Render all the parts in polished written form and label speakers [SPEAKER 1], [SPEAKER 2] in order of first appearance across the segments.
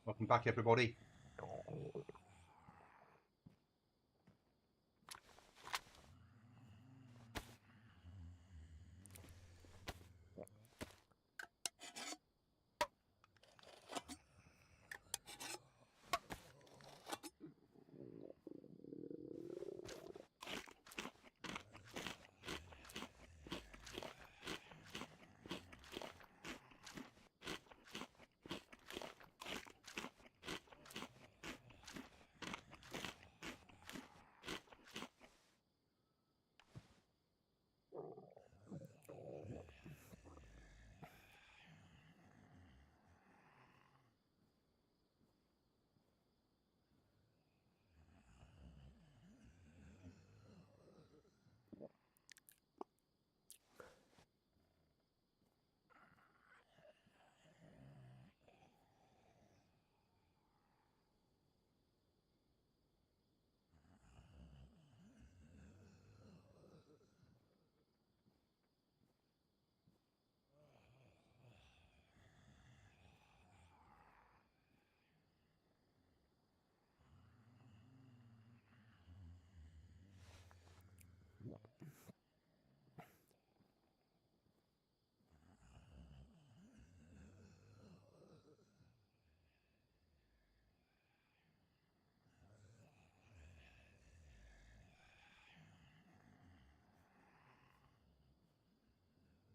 [SPEAKER 1] Welcome back, everybody.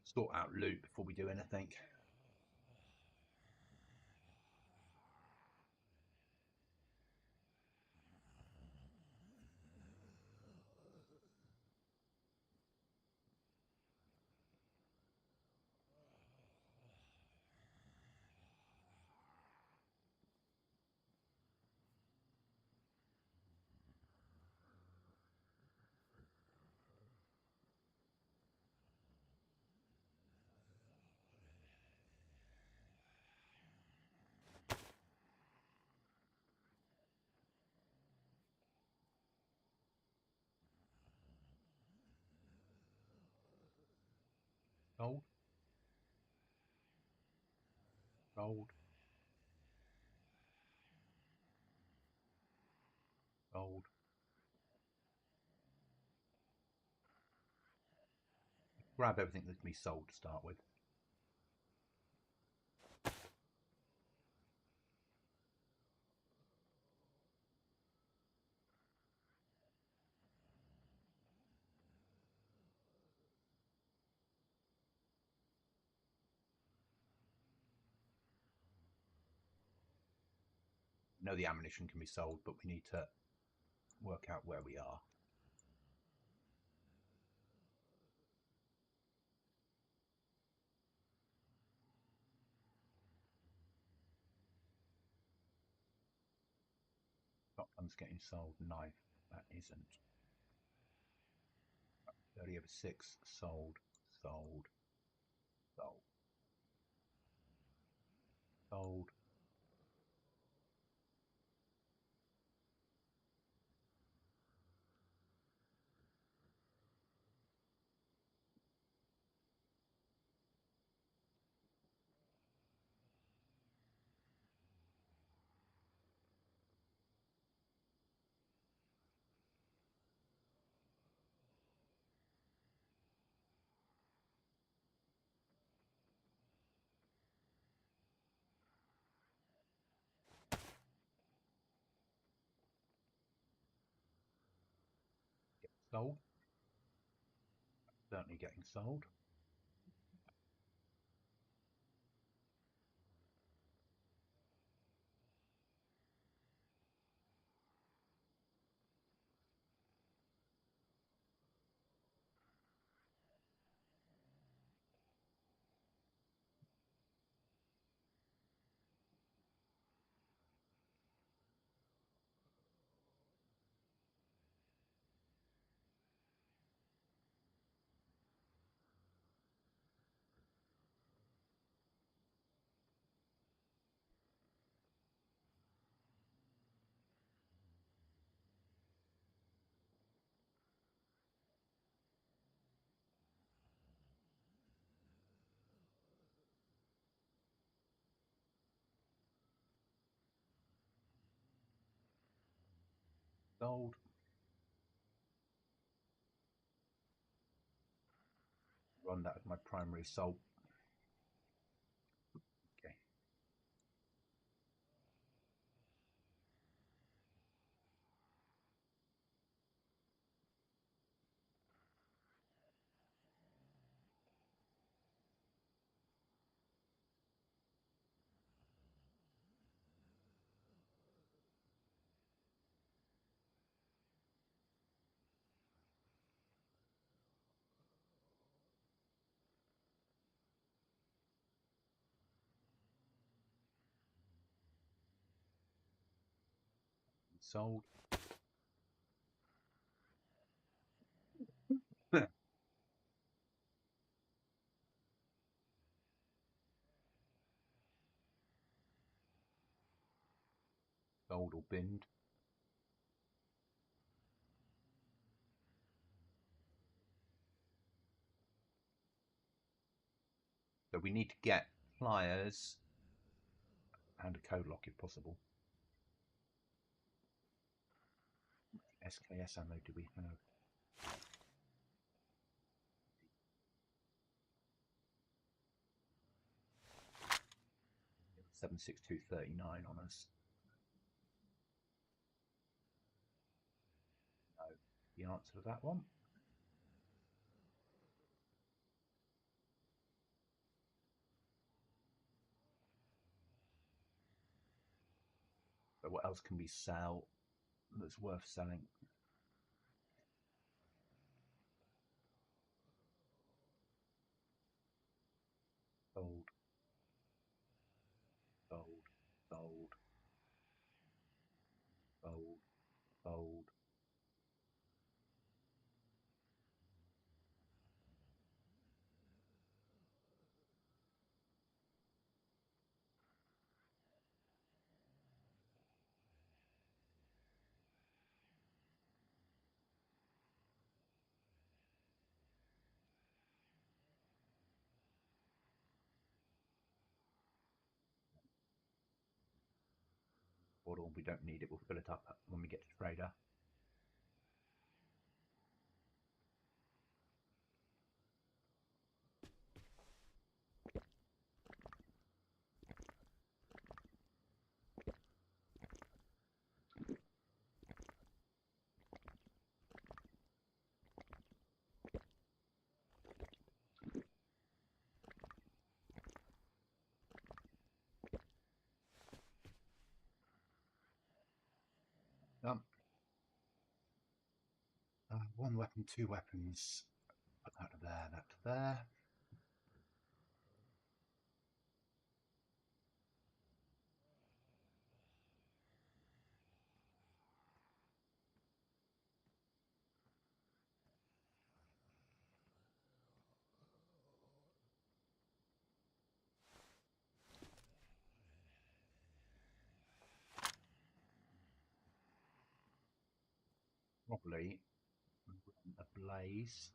[SPEAKER 1] Sort out loot before we do anything. Gold. Gold. Gold. Grab everything that can be sold to start with. I know the ammunition can be sold, but we need to work out where we are. Shotgun's getting sold. Knife, that isn't. 30 over 6, sold, sold, sold, sold. Sold. Certainly getting sold. Sold. Run that as my primary salt. Okay. Sold. Sold or binned. So we need to get pliers and a code lock if possible. SKS ammo do we have? 76239 on us. No, the answer to that one. But what else can we sell that's worth selling? Sold. Sold. Sold. Sold. Sold. Or we don't need it, we'll fill it up when we get to trader. One weapon, two weapons. Put that to there, that to there. Probably a blaze.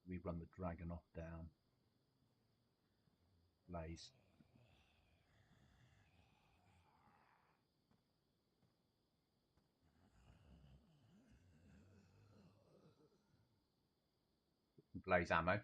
[SPEAKER 1] We run the dragon off down. Blaze. Blaze ammo.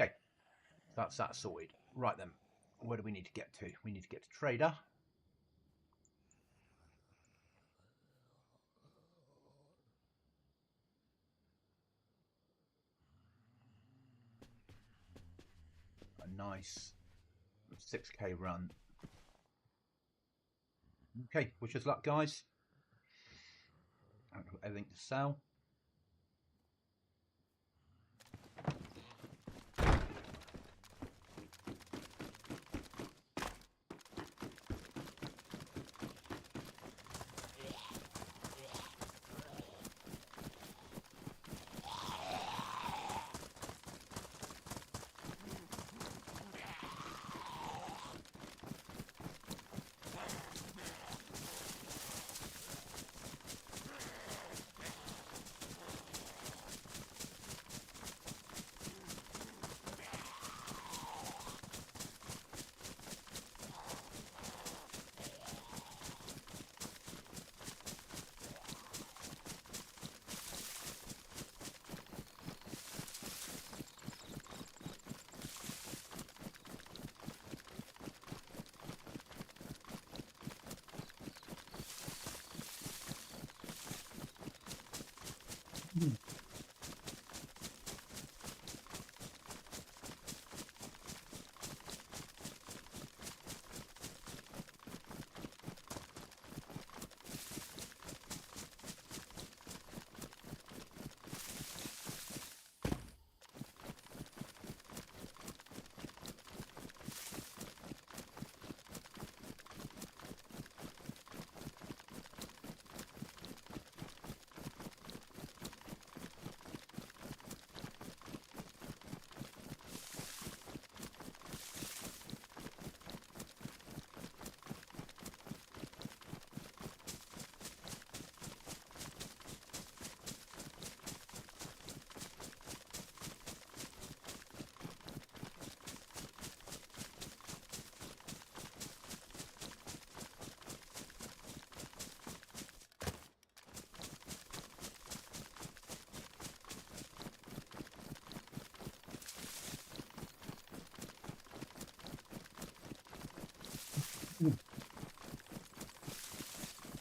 [SPEAKER 1] Okay, that's that sorted. Right then, where do we need to get to? We need to get to trader. A nice 6k run. Okay, wish us luck, guys. I don't have everything to sell.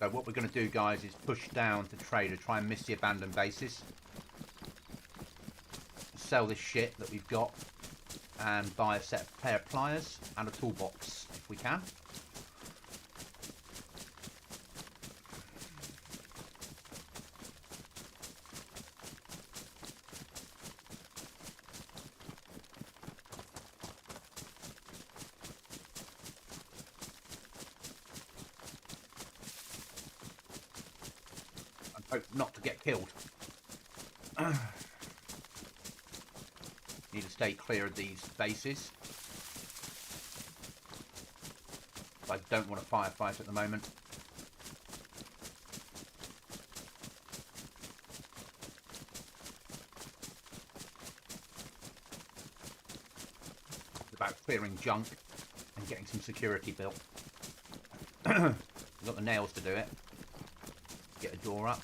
[SPEAKER 1] So what we're going to do, guys, is push down to trader, try and miss the abandoned bases. Sell this shit that we've got and buy a pair of pliers and a toolbox if we can. And hope not to get killed. Need to stay clear of these bases. I don't want a firefight at the moment. It's about clearing junk and getting some security built. We've got the nails to do it. Get a door up.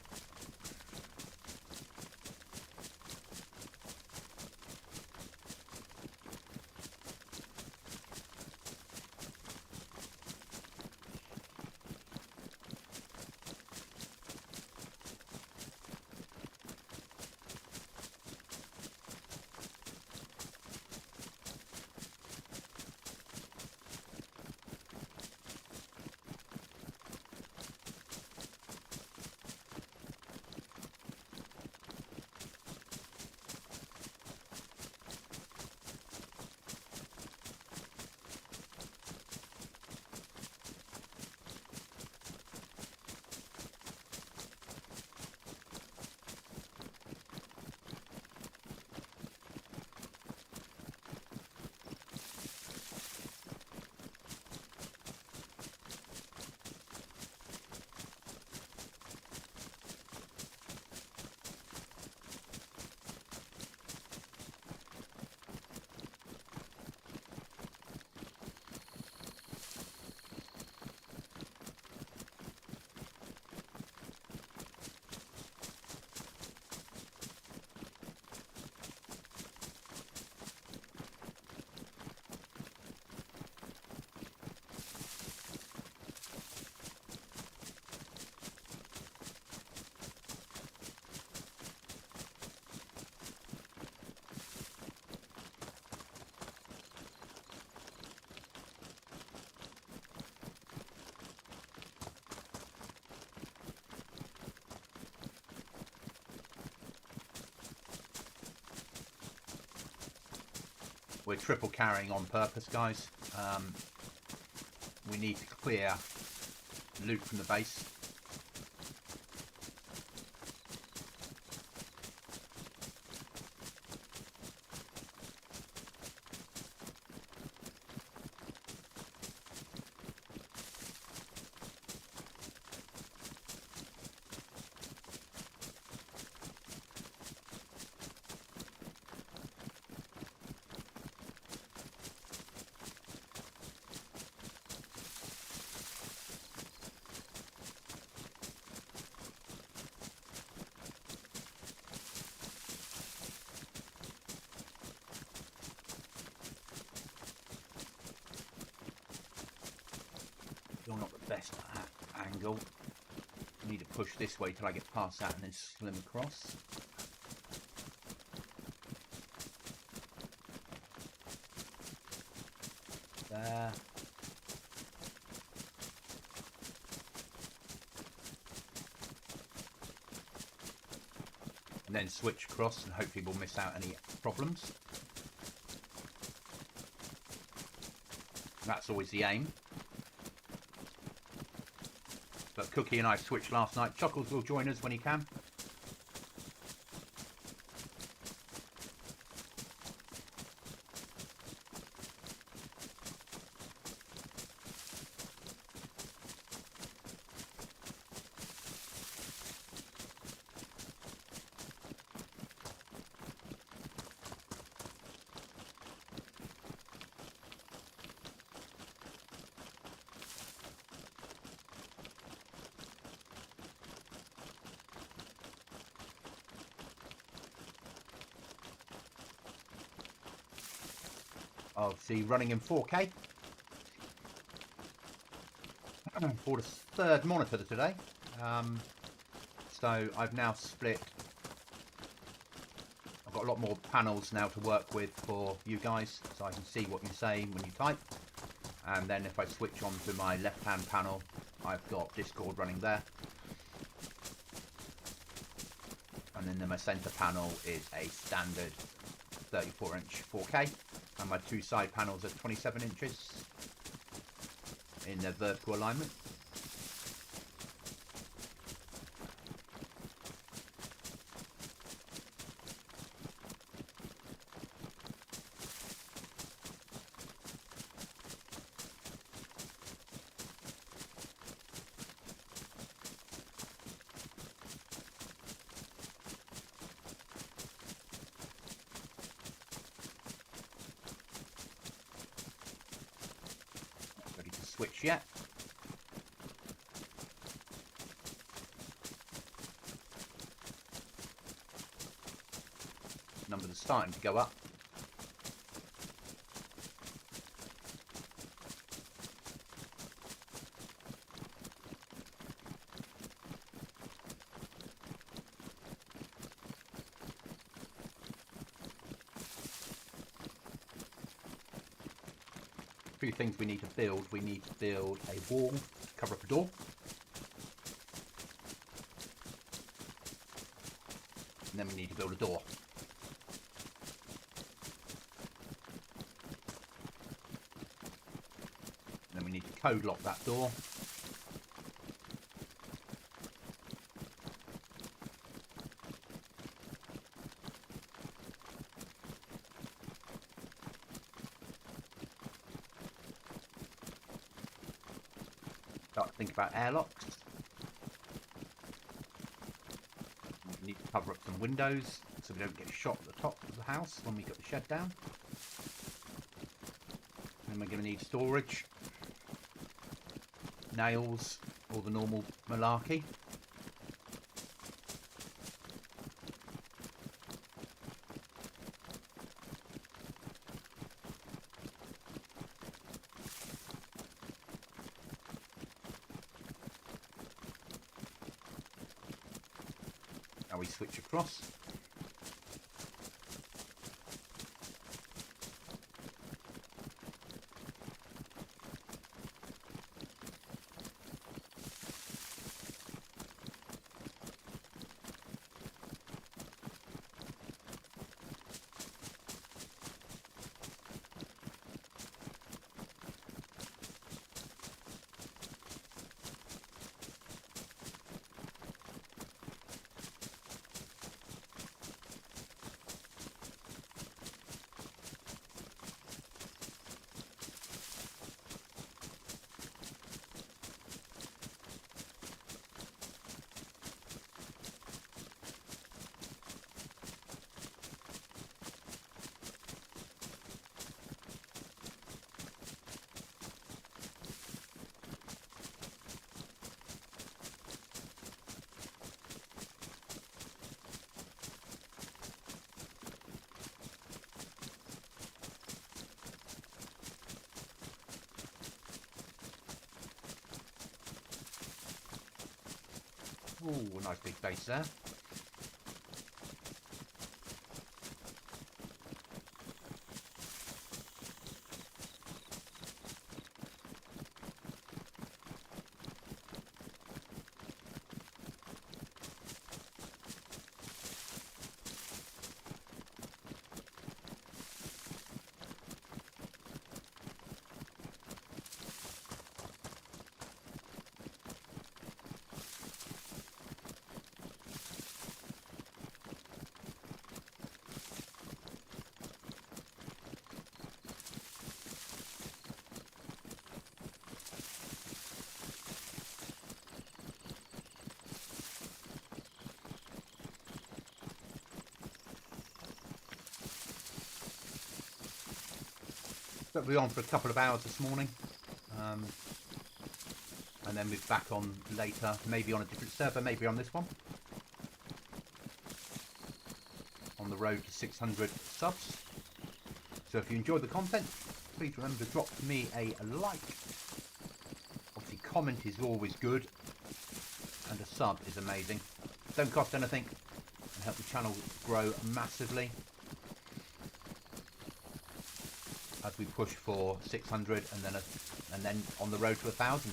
[SPEAKER 1] We're triple carrying on purpose, guys. We need to clear loot from the base. You're not the best at that angle. I need to push this way till I get past that and then slim across. There. And then switch across and hopefully we'll miss out any problems. That's always the aim. But Cookie and I switched last night. Chuckles will join us when he can. Oh, see, running in 4K. bought a third monitor today. So I've now split. I've got a lot more panels now to work with for you guys, so I can see what you're saying when you type. And then if I switch on to my left-hand panel, I've got Discord running there. And then my center panel is a standard 34-inch 4K, and my two side panels are 27 inches in their vertical alignment. Switch yet. Numbers are starting to go up. Few things we need to build. We need to build a wall to cover up a door. And then we need to build a door. And then we need to code lock that door. Start to think about airlocks. We need to cover up some windows so we don't get shot at the top of the house when we got the shed down. And we're going to need storage, nails, all the normal malarkey. Now we switch across. Ooh, a nice big base there. But we're on for a couple of hours this morning, and then we're back on later, maybe on a different server, maybe on this one, on the road to 600 subs. So if you enjoyed the content, please remember to drop me a like, obviously comment is always good, and a sub is amazing. Don't cost anything and help the channel grow massively as we push for 600 and then on the road to 1,000.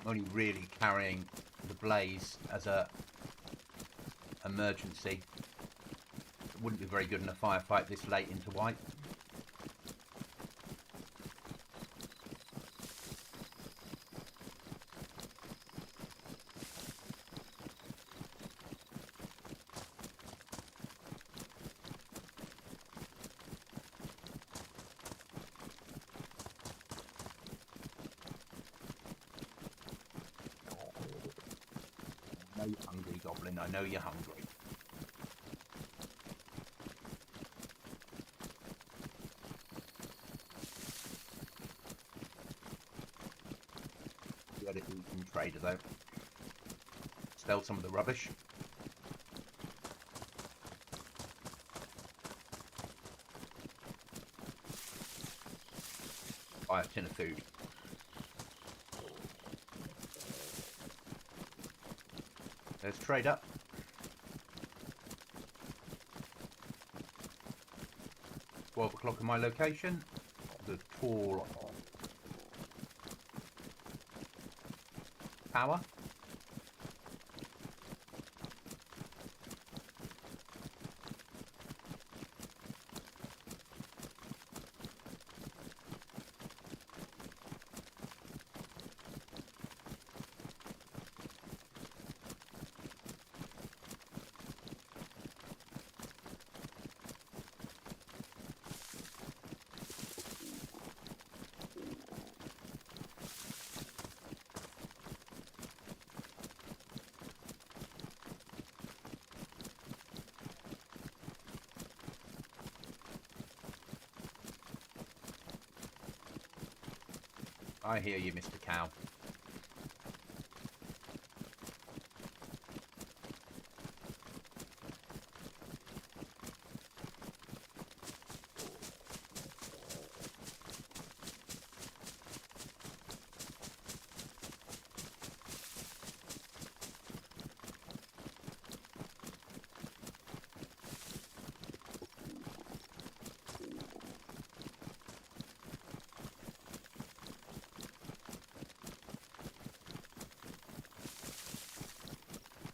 [SPEAKER 1] Only really carrying the blaze as a emergency. It wouldn't be very good in a firefight this late into white. I know you're hungry, Goblin. I know you're hungry. You had to eat some trader though. Sell some of the rubbish. Buy a tin of food. Let's trade up. $12 o'clock in my location. The tall tower. I hear you, Mr. Cow.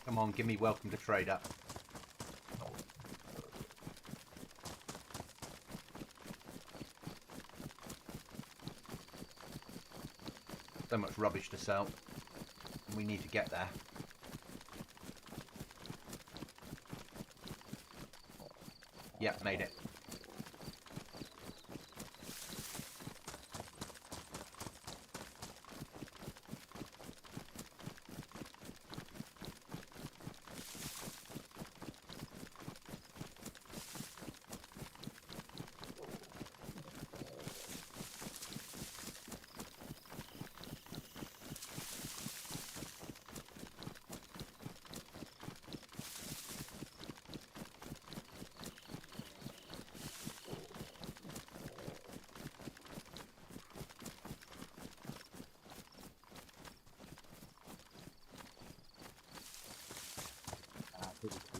[SPEAKER 1] Come on, give me welcome to trade up. So much rubbish to sell. We need to get there. Yep, made it.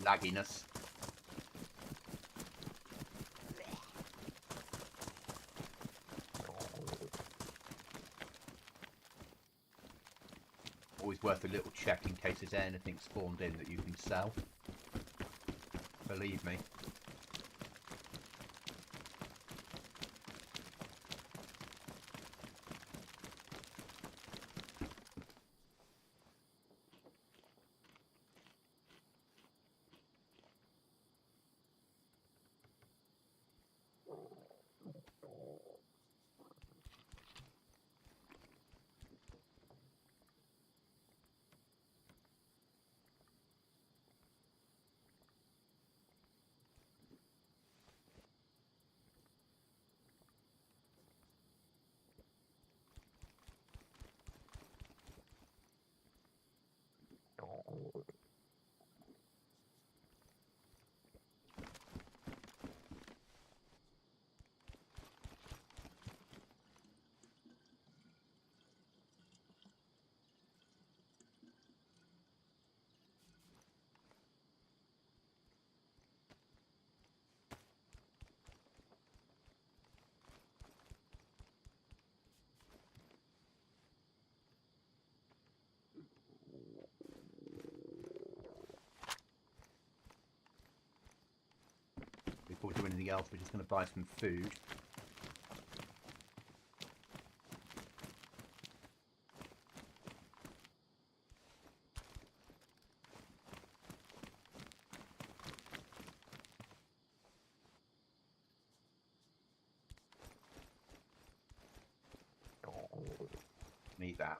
[SPEAKER 1] Lagginess. Always worth a little check in case there's anything spawned in that you can sell. Believe me. before we do anything else, we're just going to buy some food. Need that.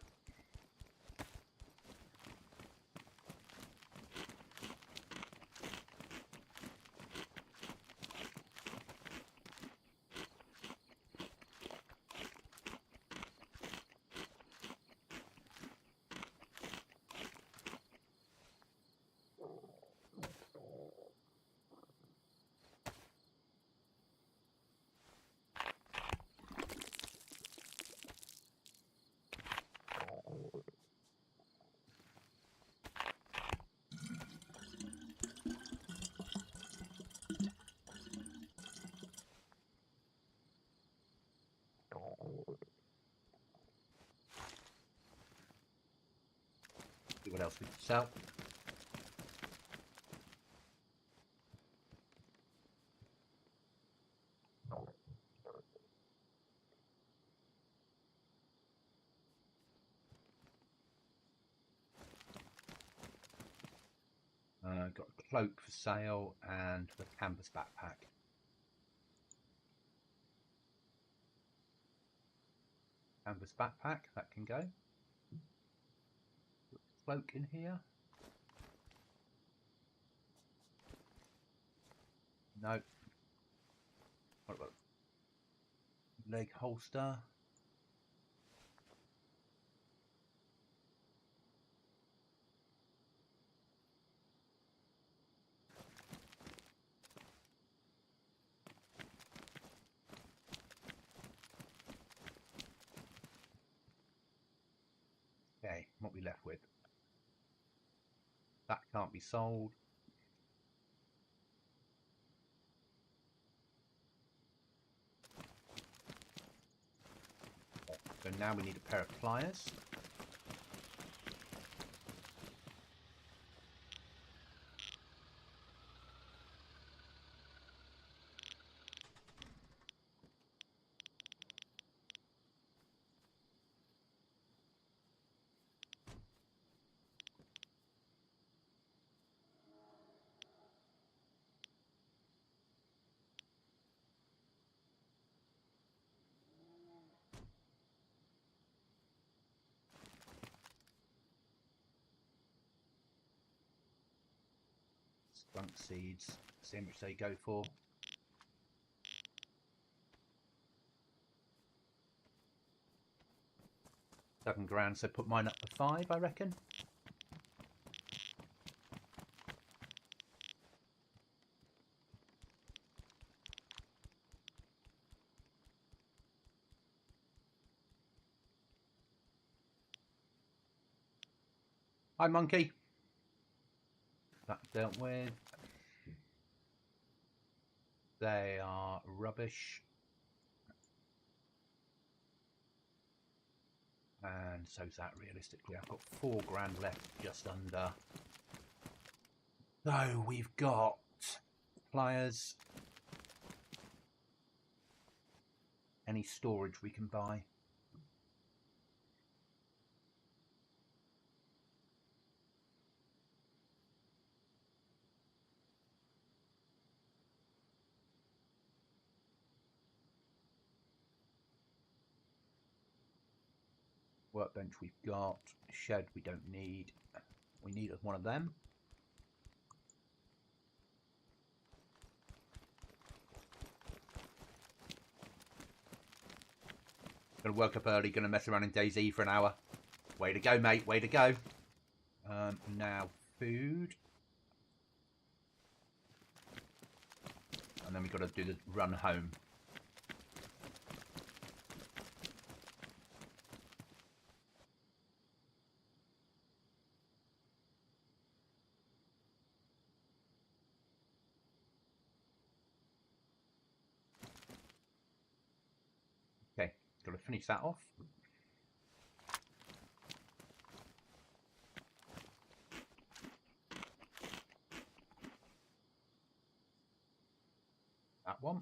[SPEAKER 1] See what else we can sell. Got a cloak for sale and the canvas backpack. Canvas backpack, that can go. Cloak in here. No. What about leg holster? Okay, what we left with? That can't be sold. So now we need a pair of pliers. Skunk seeds, see how much they go for. £7,000, so put mine up to 5, I reckon. Hi, monkey. That dealt with. They are rubbish. And so's that, realistically. I've got £4,000 left, just under. So we've got pliers. Any storage we can buy. Workbench we've got. Shed we don't need. We need one of them. Gonna work up early, gonna mess around in DayZ for an hour. Way to go, mate, way to go. Now, food. And then we've got to do the run home. Okay, got to finish that off. one.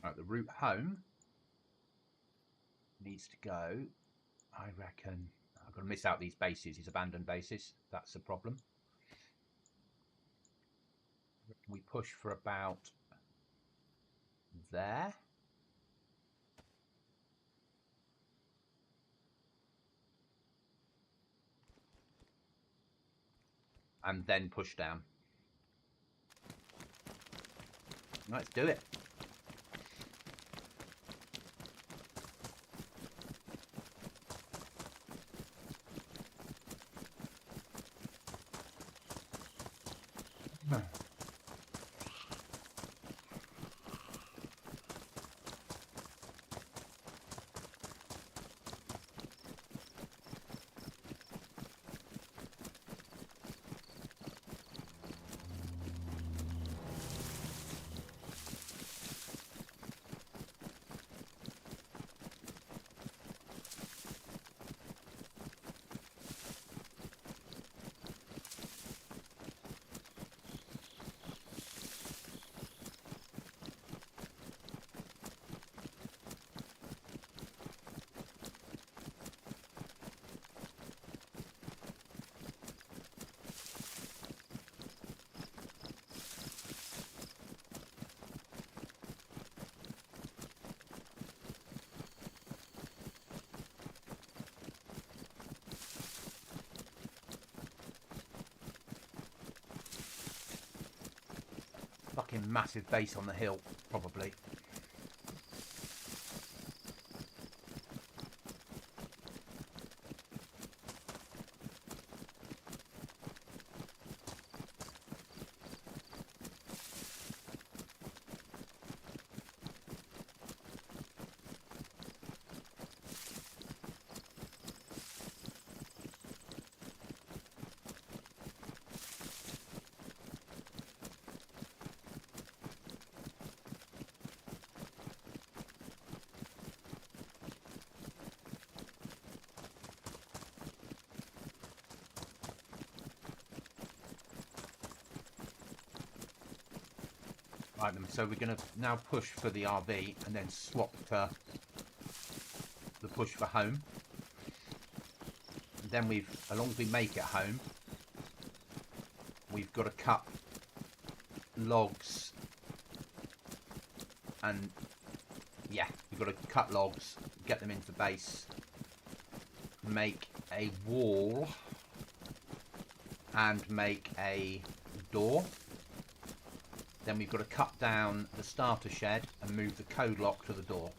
[SPEAKER 1] Right, the route home needs to go, I reckon. I've got to miss out these bases, these abandoned bases. That's the problem. We push for about there. And then push down. Let's do it. Fucking massive base on the hill, probably. Right, so we're going to now push for the RV and then swap to the push for home. And then as long as we make it home, we've got to cut logs and yeah, we've got to cut logs, get them into base, make a wall and make a door. Then we've got to cut down the starter shed and move the code lock to the door.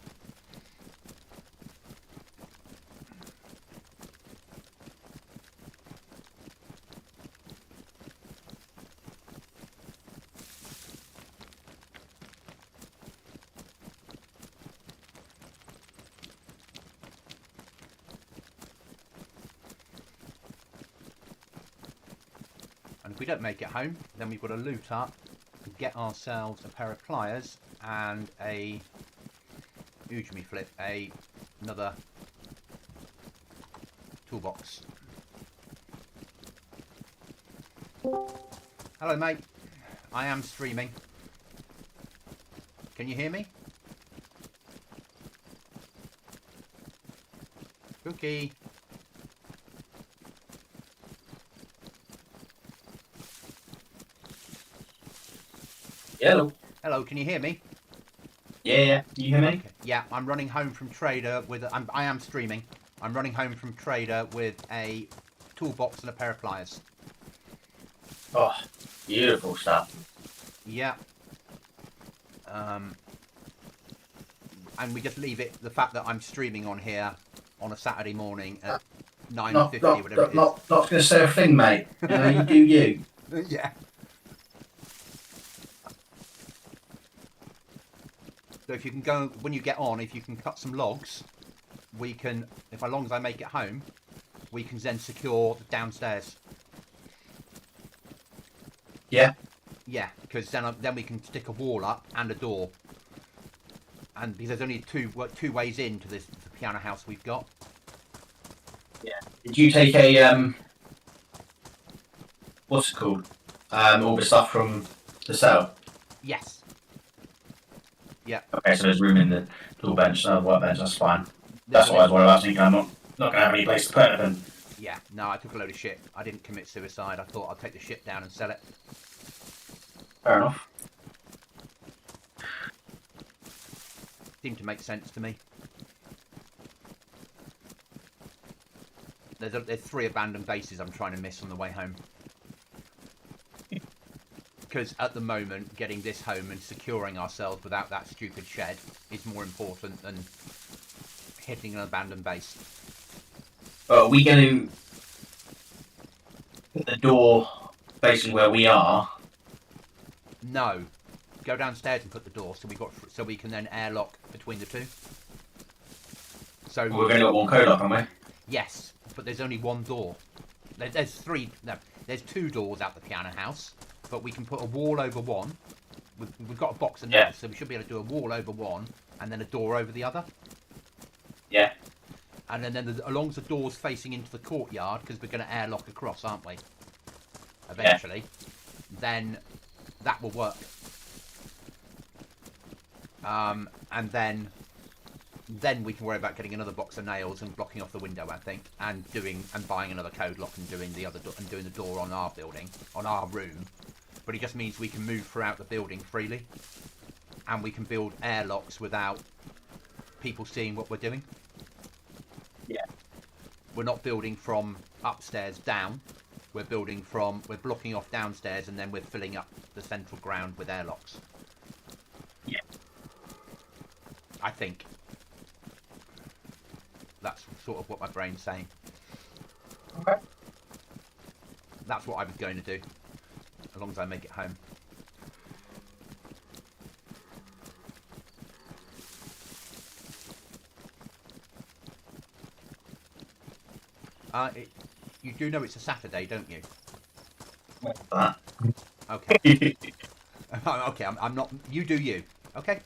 [SPEAKER 1] And if we don't make it home, then we've got to loot up, get ourselves a pair of pliers and a another toolbox. Hello mate, I am streaming. Can you hear me? Cookie.
[SPEAKER 2] Hello.
[SPEAKER 1] Hello, can you hear me?
[SPEAKER 2] Yeah. Can you hear me?
[SPEAKER 1] Okay. Yeah, I'm running home from Trader with... I am streaming. I'm running home from Trader with a toolbox and a pair of pliers.
[SPEAKER 2] Oh, beautiful stuff.
[SPEAKER 1] Yeah. And we just leave it, the fact that I'm streaming on here on a Saturday morning at 9:50, whatever it is.
[SPEAKER 2] Not going to say a thing, mate. You know, you do you.
[SPEAKER 1] Yeah. So if you can go, when you get on, if you can cut some logs we can, if as long as I make it home, we can then secure the downstairs.
[SPEAKER 2] Yeah.
[SPEAKER 1] Yeah, because then we can stick a wall up and a door. And because there's only two ways into this the piano house we've got.
[SPEAKER 2] Yeah. Did you take a what's it called? All the stuff from the cell.
[SPEAKER 1] Yes. Yeah.
[SPEAKER 2] Okay, so there's room in the tool bench, no workbench. That's fine. That's what I was worried about. Thinking I'm not gonna have any place to put it.
[SPEAKER 1] Yeah. No, I took a load of shit. I didn't commit suicide. I thought I'd take the shit down and sell it.
[SPEAKER 2] Fair enough.
[SPEAKER 1] Seemed to make sense to me. There's 3 abandoned bases I'm trying to miss on the way home. Because at the moment, getting this home and securing ourselves without that stupid shed is more important than hitting an abandoned base.
[SPEAKER 2] But are we going to put the door facing where we are?
[SPEAKER 1] No. Go downstairs and put the door so we can then airlock between the two. So
[SPEAKER 2] Well, we've only got one code lock, haven't we?
[SPEAKER 1] yes, but there's only one door. There's 2 doors out the piano house, but we can put a wall over one. We've got a box of nails, so we should be able to do a wall over one and then a door over the other.
[SPEAKER 2] Yeah.
[SPEAKER 1] And then along the doors facing into the courtyard, because we're going to airlock across, aren't we? Eventually. Yeah. Then that will work. And then we can worry about getting another box of nails and blocking off the window, I think, and buying another code lock and doing the door on our building, on our room. But it just means we can move throughout the building freely, and we can build airlocks without people seeing what we're doing.
[SPEAKER 2] Yeah.
[SPEAKER 1] We're not building from upstairs down. We're blocking off downstairs, and then we're filling up the central ground with airlocks.
[SPEAKER 2] Yeah.
[SPEAKER 1] I think. That's sort of what my brain's saying.
[SPEAKER 2] Okay.
[SPEAKER 1] That's what I was going to do, as long as I make it home. You do know it's a Saturday, don't you?
[SPEAKER 2] That.
[SPEAKER 1] Okay. Okay, I'm not... You do you, okay?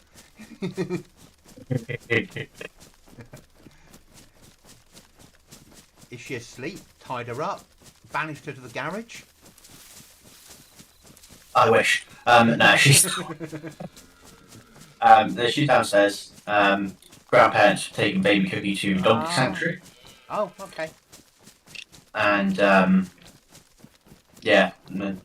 [SPEAKER 1] Is she asleep? Tied her up? Banished her to the garage?
[SPEAKER 2] I wish. No, she's she's downstairs. Grandparents taking baby Cookie to dog sanctuary.
[SPEAKER 1] Oh, okay.
[SPEAKER 2] And yeah, and then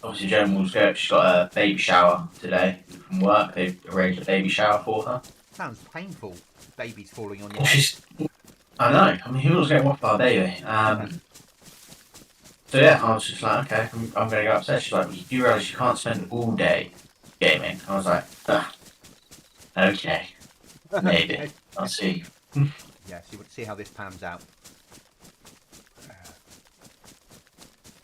[SPEAKER 2] obviously Jen she's got a baby shower today from work. They've arranged a baby shower for her.
[SPEAKER 1] Sounds painful. Baby's falling on your head.
[SPEAKER 2] I know. I mean, who was getting off by a baby? So yeah, I was just like, okay, I'm going to go upstairs. She's like, well, you do realise you can't spend all day gaming. I was like, okay, maybe.
[SPEAKER 1] Okay.
[SPEAKER 2] I'll see.
[SPEAKER 1] Yeah, see how this pans out.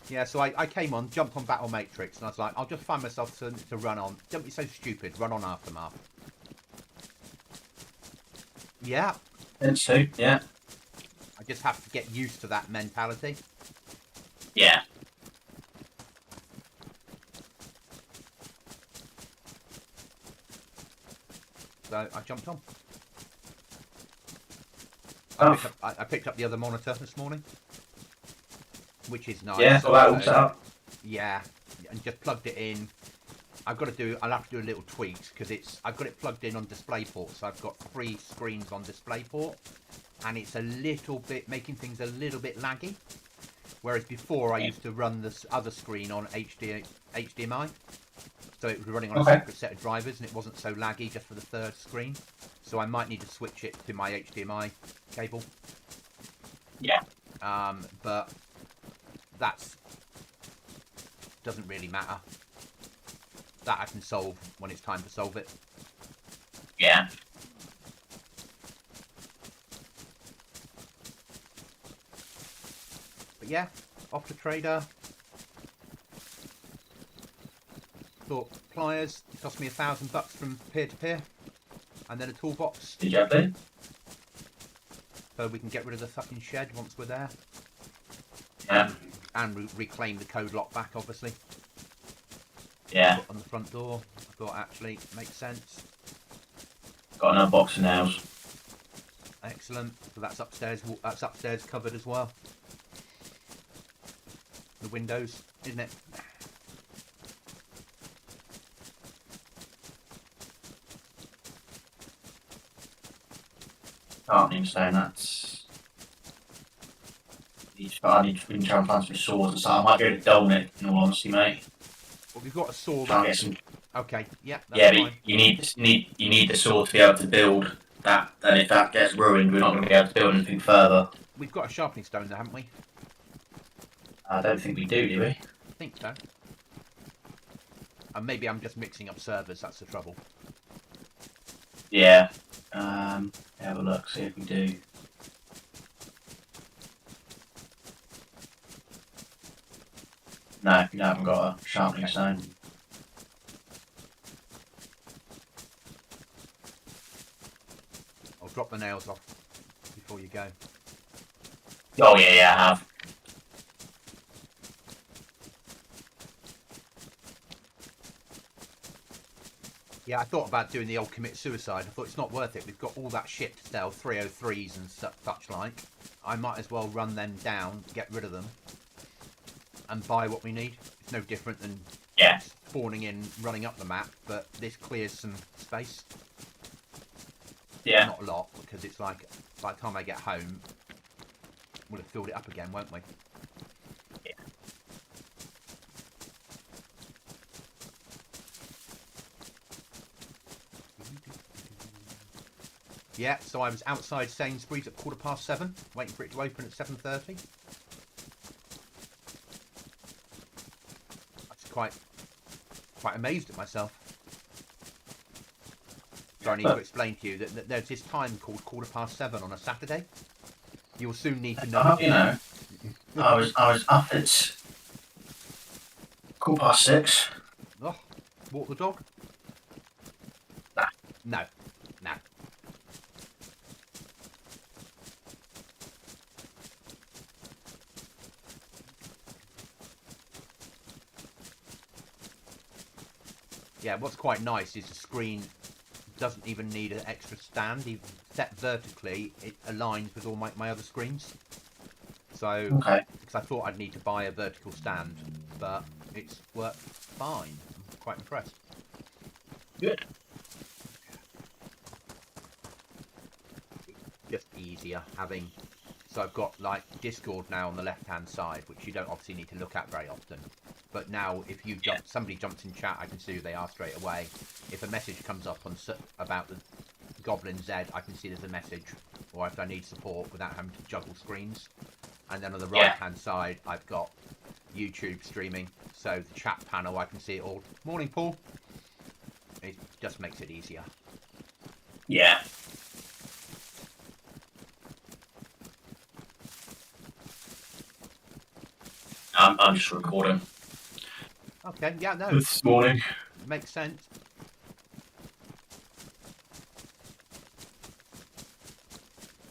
[SPEAKER 1] Yeah, so I came on, jumped on Battle Matrix, and I was like, I'll just find myself to run on. Don't be so stupid. Run on Aftermath. Yeah.
[SPEAKER 2] And so, yeah.
[SPEAKER 1] I just have to get used to that mentality.
[SPEAKER 2] Yeah.
[SPEAKER 1] So I jumped on.
[SPEAKER 2] Oh.
[SPEAKER 1] I picked up the other monitor this morning, which is nice.
[SPEAKER 2] Yeah, so that all set up.
[SPEAKER 1] Yeah, and just plugged it in. I'll have to do a little tweaks because I've got it plugged in on DisplayPort, so I've got 3 screens on DisplayPort, and it's a little bit making things a little bit laggy. Whereas before I used to run this other screen on HDMI, so it was running on a separate set of drivers, and it wasn't so laggy just for the 3rd screen. So I might need to switch it to my HDMI cable.
[SPEAKER 2] Yeah.
[SPEAKER 1] But doesn't really matter. That I can solve when it's time to solve it.
[SPEAKER 2] Yeah.
[SPEAKER 1] But yeah, off to Trader. Thought pliers cost me $1,000 from peer to peer, and then a toolbox.
[SPEAKER 2] Did you have them?
[SPEAKER 1] so we can get rid of the fucking shed once we're there.
[SPEAKER 2] Yeah.
[SPEAKER 1] And reclaim the code lock back, obviously.
[SPEAKER 2] Yeah.
[SPEAKER 1] On the front door. I thought actually makes sense.
[SPEAKER 2] Got another box of nails.
[SPEAKER 1] Excellent. So that's upstairs. That's upstairs covered as well. The windows, isn't it?
[SPEAKER 2] Can't even say that's. I need to try and find some saws and stuff. I might go to Dolnick, in all honesty, mate.
[SPEAKER 1] Well, we've got a saw.
[SPEAKER 2] Try and get some.
[SPEAKER 1] Okay, yeah, that's
[SPEAKER 2] Yeah,
[SPEAKER 1] fine.
[SPEAKER 2] but you need the saw to be able to build that. And if that gets ruined, we're not going to be able to build anything further.
[SPEAKER 1] We've got a sharpening stone there, haven't we?
[SPEAKER 2] I don't think we do we?
[SPEAKER 1] I think so. And maybe I'm just mixing up servers. That's the trouble.
[SPEAKER 2] Yeah. Have a look. See if we do. No, we haven't got a sharpening stone.
[SPEAKER 1] I'll drop the nails off before you go.
[SPEAKER 2] Oh yeah, I have.
[SPEAKER 1] Yeah, I thought about doing the old commit suicide. I thought it's not worth it. We've got all that shit to sell, 303s and such like. I might as well run them down, get rid of them, and buy what we need. It's no different than spawning in, running up the map, but this clears some space.
[SPEAKER 2] Yeah.
[SPEAKER 1] Not a lot, because it's like, by the time I get home, we'll have filled it up again, won't we?
[SPEAKER 2] Yeah.
[SPEAKER 1] Yeah, so I was outside Sainsbury's at 7:15, waiting for it to open at 7:30. I was quite amazed at myself. So I need to explain to you that there's this time called 7:15 on a Saturday. You'll soon need to know.
[SPEAKER 2] You know, I was up at 6:15.
[SPEAKER 1] Oh, walk the dog?
[SPEAKER 2] Nah.
[SPEAKER 1] No. No. Yeah, what's quite nice is the screen doesn't even need an extra stand. Even set vertically, it aligns with all my other screens. So, because I thought I'd need to buy a vertical stand, but it's worked fine. I'm quite impressed.
[SPEAKER 2] Good.
[SPEAKER 1] Just easier having. So I've got like Discord now on the left-hand side, which you don't obviously need to look at very often. But now, if you somebody jumps in chat, I can see who they are straight away. If a message comes up on about the GoblinZ, I can see there's a message, or if I need support without having to juggle screens. And then on the right-hand side, I've got YouTube streaming, so the chat panel, I can see it all. Morning, Paul. It just makes it easier.
[SPEAKER 2] Yeah. I'm just recording.
[SPEAKER 1] Okay, yeah, no.
[SPEAKER 2] This morning.
[SPEAKER 1] Makes sense.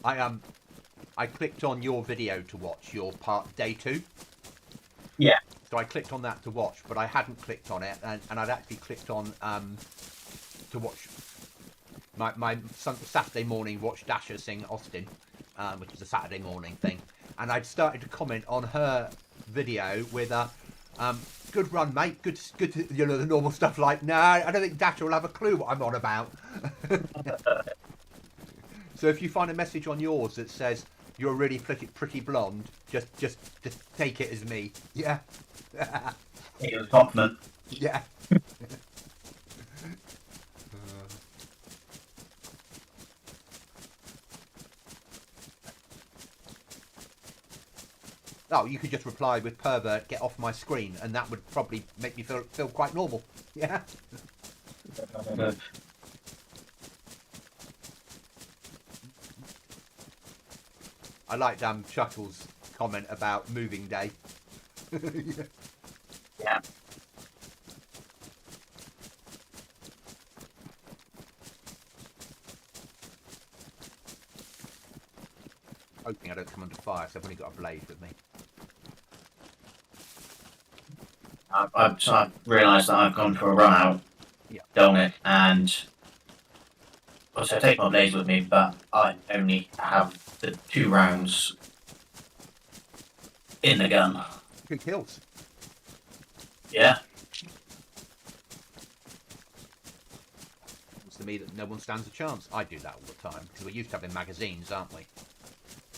[SPEAKER 1] I clicked on your video to watch your part day 2.
[SPEAKER 2] Yeah.
[SPEAKER 1] So I clicked on that to watch, but I hadn't clicked on it, and I'd actually clicked on to watch my Saturday morning watch Dasher sing Austin, which is a Saturday morning thing, and I'd started to comment on her video with good run, mate. Good, you know, the normal stuff like, no, I don't think Dasher will have a clue what I'm on about. So if you find a message on yours that says you're really pretty blonde, just take it as me. Yeah.
[SPEAKER 2] It was a compliment.
[SPEAKER 1] Yeah. Oh, you could just reply with pervert, get off my screen, and that would probably make me feel quite normal. Yeah. I liked Chuckles' comment about moving day.
[SPEAKER 2] Yeah.
[SPEAKER 1] Hoping I don't come under fire, so I've only got a blaze with me.
[SPEAKER 2] I've realised that I've gone for a run out,
[SPEAKER 1] Yeah.
[SPEAKER 2] done it, and also I take my blaze with me, but I only have the 2 rounds in the gun.
[SPEAKER 1] 2 kills.
[SPEAKER 2] Yeah.
[SPEAKER 1] Seems to me that no one stands a chance. I do that all the time because we're used to having magazines, aren't we?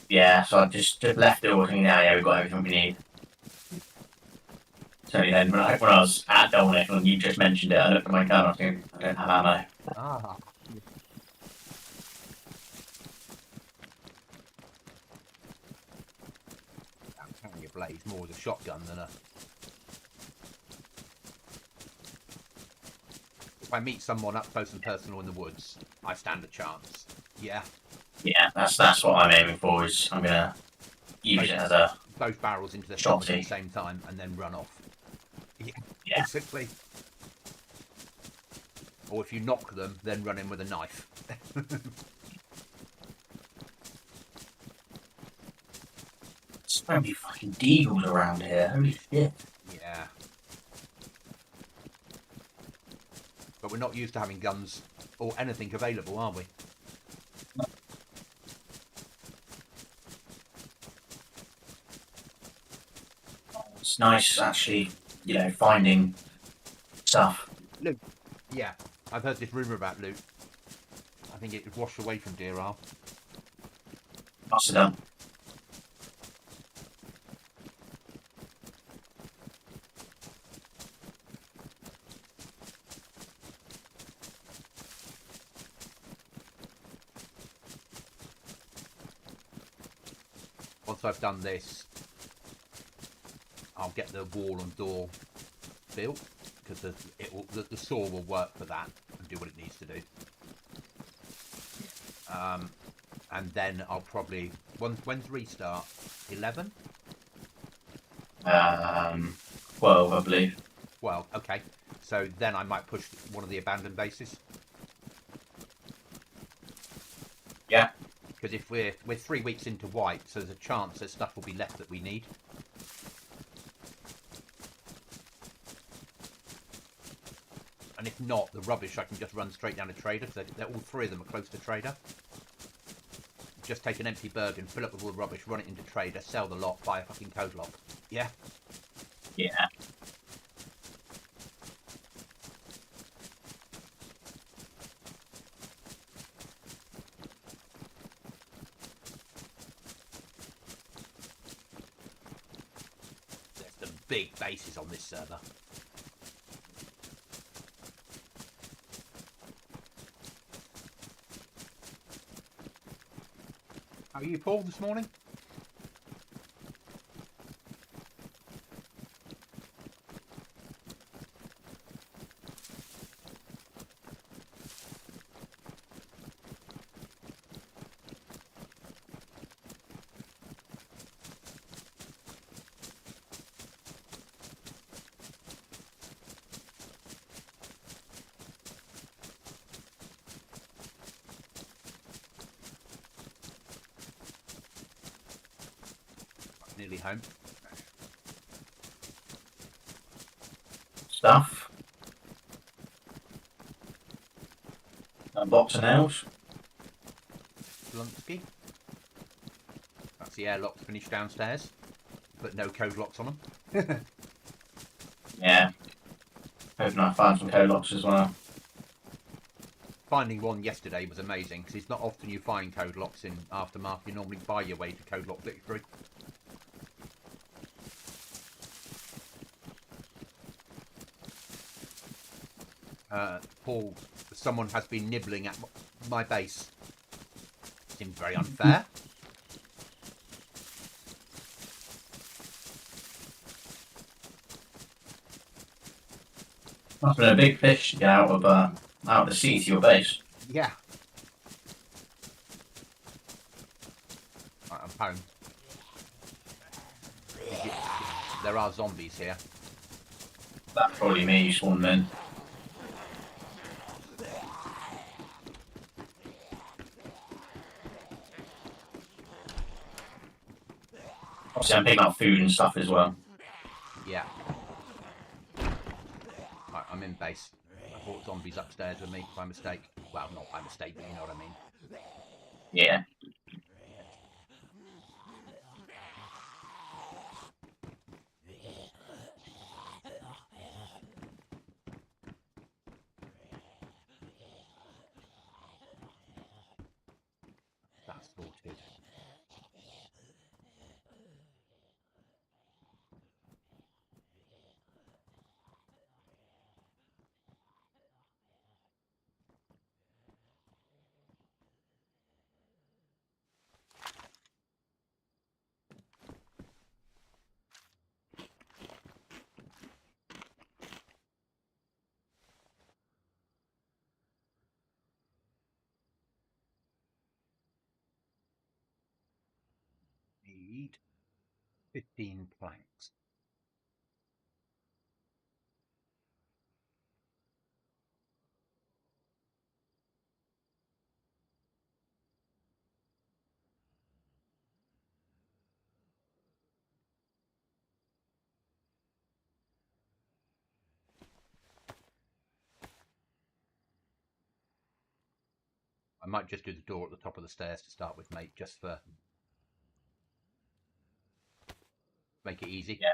[SPEAKER 2] Yeah, so I just left it all thinking, yeah, we've got everything we need. So then when I was at Dolnick and you just mentioned it, I looked at my gun, I was thinking, I don't have ammo.
[SPEAKER 1] Ah. I'm carrying a blaze more as a shotgun than a... If I meet someone up close and personal in the woods, I stand a chance. Yeah.
[SPEAKER 2] Yeah, that's what I'm aiming for, is I'm gonna use it as a...
[SPEAKER 1] Both barrels into the
[SPEAKER 2] Shotty.
[SPEAKER 1] stomach at the same time and then run off.
[SPEAKER 2] Yeah.
[SPEAKER 1] Basically. Or if you knock them, then run in with a knife.
[SPEAKER 2] There's so many fucking deagles around here, holy shit.
[SPEAKER 1] Yeah. But we're not used to having guns or anything available, are we?
[SPEAKER 2] It's nice, actually, finding stuff.
[SPEAKER 1] Loot. Yeah. I've heard this rumour about loot. I think it was washed away from Deer Isle.
[SPEAKER 2] Must have done.
[SPEAKER 1] Once I've done this, I'll get the wall and door built because the saw will work for that and do what it needs to do. And then I'll probably... When's restart? 11?
[SPEAKER 2] 12, I believe.
[SPEAKER 1] Well, okay. So then I might push one of the abandoned bases.
[SPEAKER 2] Yeah.
[SPEAKER 1] Because if we're 3 weeks into white, so there's a chance there's stuff will be left that we need. And if not, the rubbish I can just run straight down to Trader. They're all 3 of them are close to Trader. Just take an empty Bergen, fill up with all the rubbish, run it into Trader, sell the lot, buy a fucking code lock. Yeah?
[SPEAKER 2] Yeah.
[SPEAKER 1] There's some big bases on this server. How are you, Paul, this morning? Nearly home.
[SPEAKER 2] Stuff. A box of nails.
[SPEAKER 1] Lunsky. That's the airlock finished downstairs, but no code locks on them.
[SPEAKER 2] Yeah. Hoping I find some code locks as well.
[SPEAKER 1] Finding one yesterday was amazing because it's not often you find code locks in Aftermath. You normally buy your way to code lock victory. Paul, someone has been nibbling at my base. Seems very unfair.
[SPEAKER 2] Must have been a big fish to get out of the sea to your base.
[SPEAKER 1] Yeah. Right, I'm home. There are zombies here.
[SPEAKER 2] That's probably me, you spawned in. Obviously, I'm picking up food and stuff as well.
[SPEAKER 1] Yeah. Right, I'm in base. I brought zombies upstairs with me by mistake. Well, not by mistake, but you know what I mean.
[SPEAKER 2] Yeah.
[SPEAKER 1] That's sorted. Need 15 planks. I might just do the door at the top of the stairs to start with, mate, just for make it easy.
[SPEAKER 2] Yeah.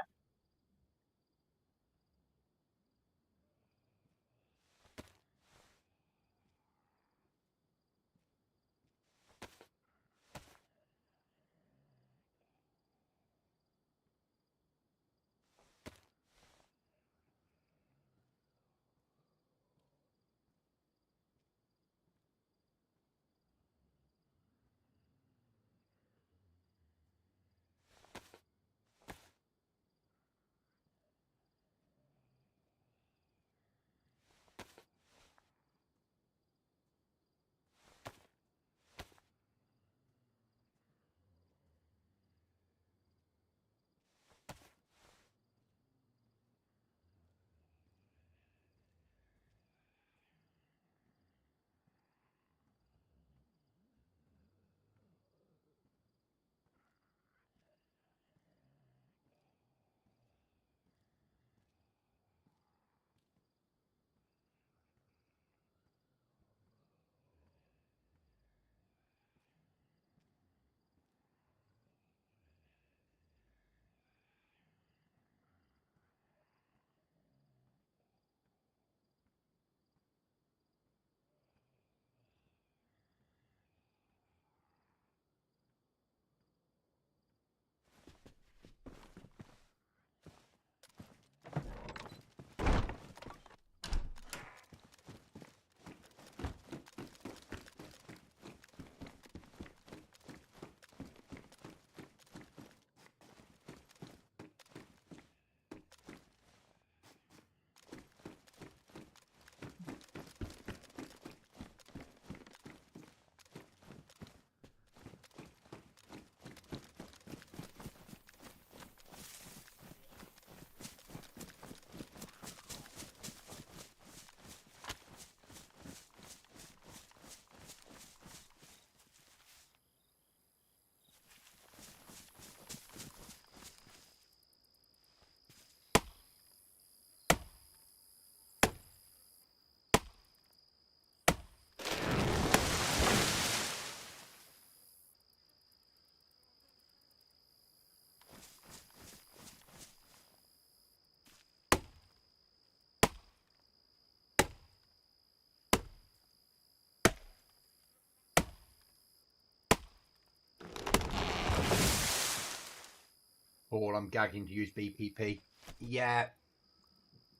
[SPEAKER 2] Paul, I'm gagging to use BPP. Yeah.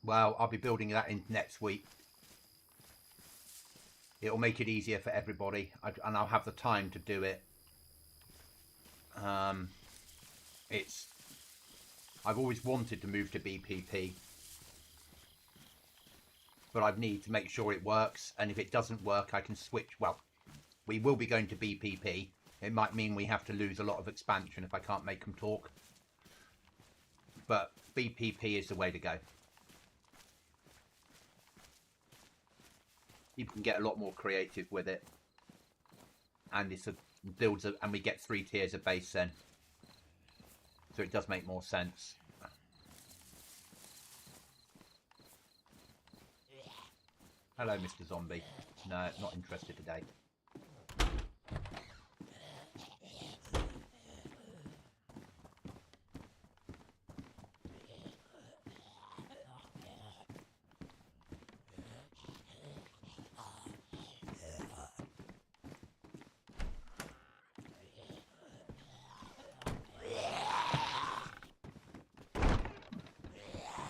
[SPEAKER 2] Well, I'll be building that in next week. It'll make it easier for everybody, and I'll have the time to do it. It's. I've always wanted to move to BPP, but I need to make sure it works. And if it doesn't work, I can switch. Well, we will be going to BPP. It might mean we have to lose a lot of expansion if I can't make them talk. But BPP is the way to go. You can get a lot more creative with it, and it's a builds, and we get 3 tiers of base then. So it does make more sense. Hello, Mr. Zombie. No, not interested today.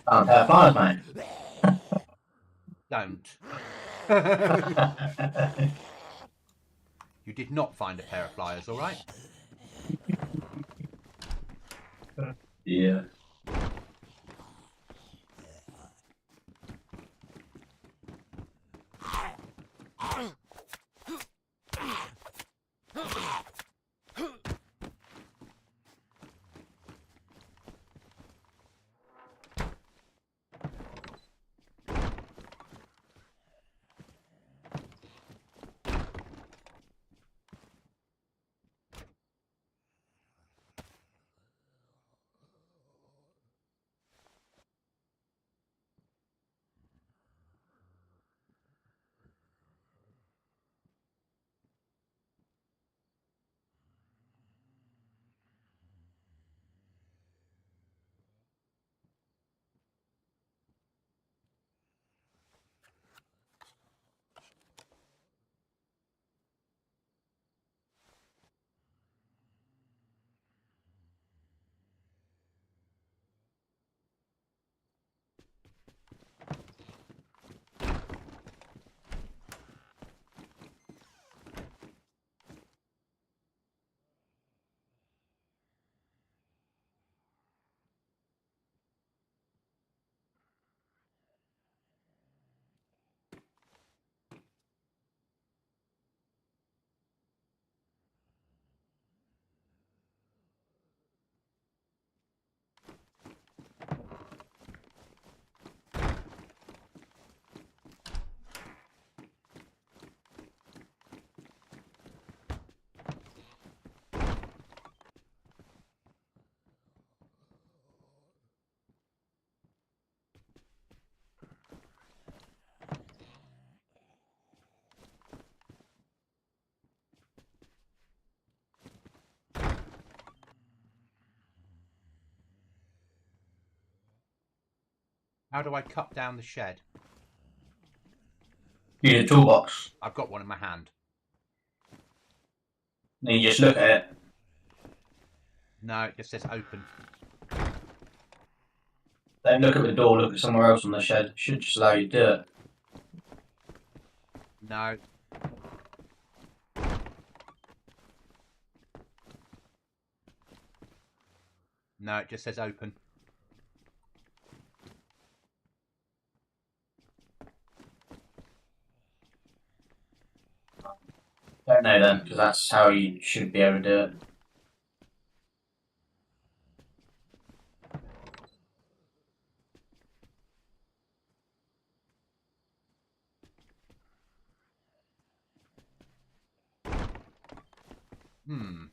[SPEAKER 3] Can't pair fires, mate.
[SPEAKER 2] Don't. You did not find a pair of pliers, all right?
[SPEAKER 3] Yeah.
[SPEAKER 2] How do I cut down the shed?
[SPEAKER 3] Use a toolbox.
[SPEAKER 2] I've got one in my hand.
[SPEAKER 3] Then you just look at it.
[SPEAKER 2] No, it just says open.
[SPEAKER 3] Don't look at the door, look at somewhere else on the shed. Should just allow you to do it.
[SPEAKER 2] No. No, it just says open.
[SPEAKER 3] Don't know then, because that's how you should be able to do it.
[SPEAKER 2] Hmm.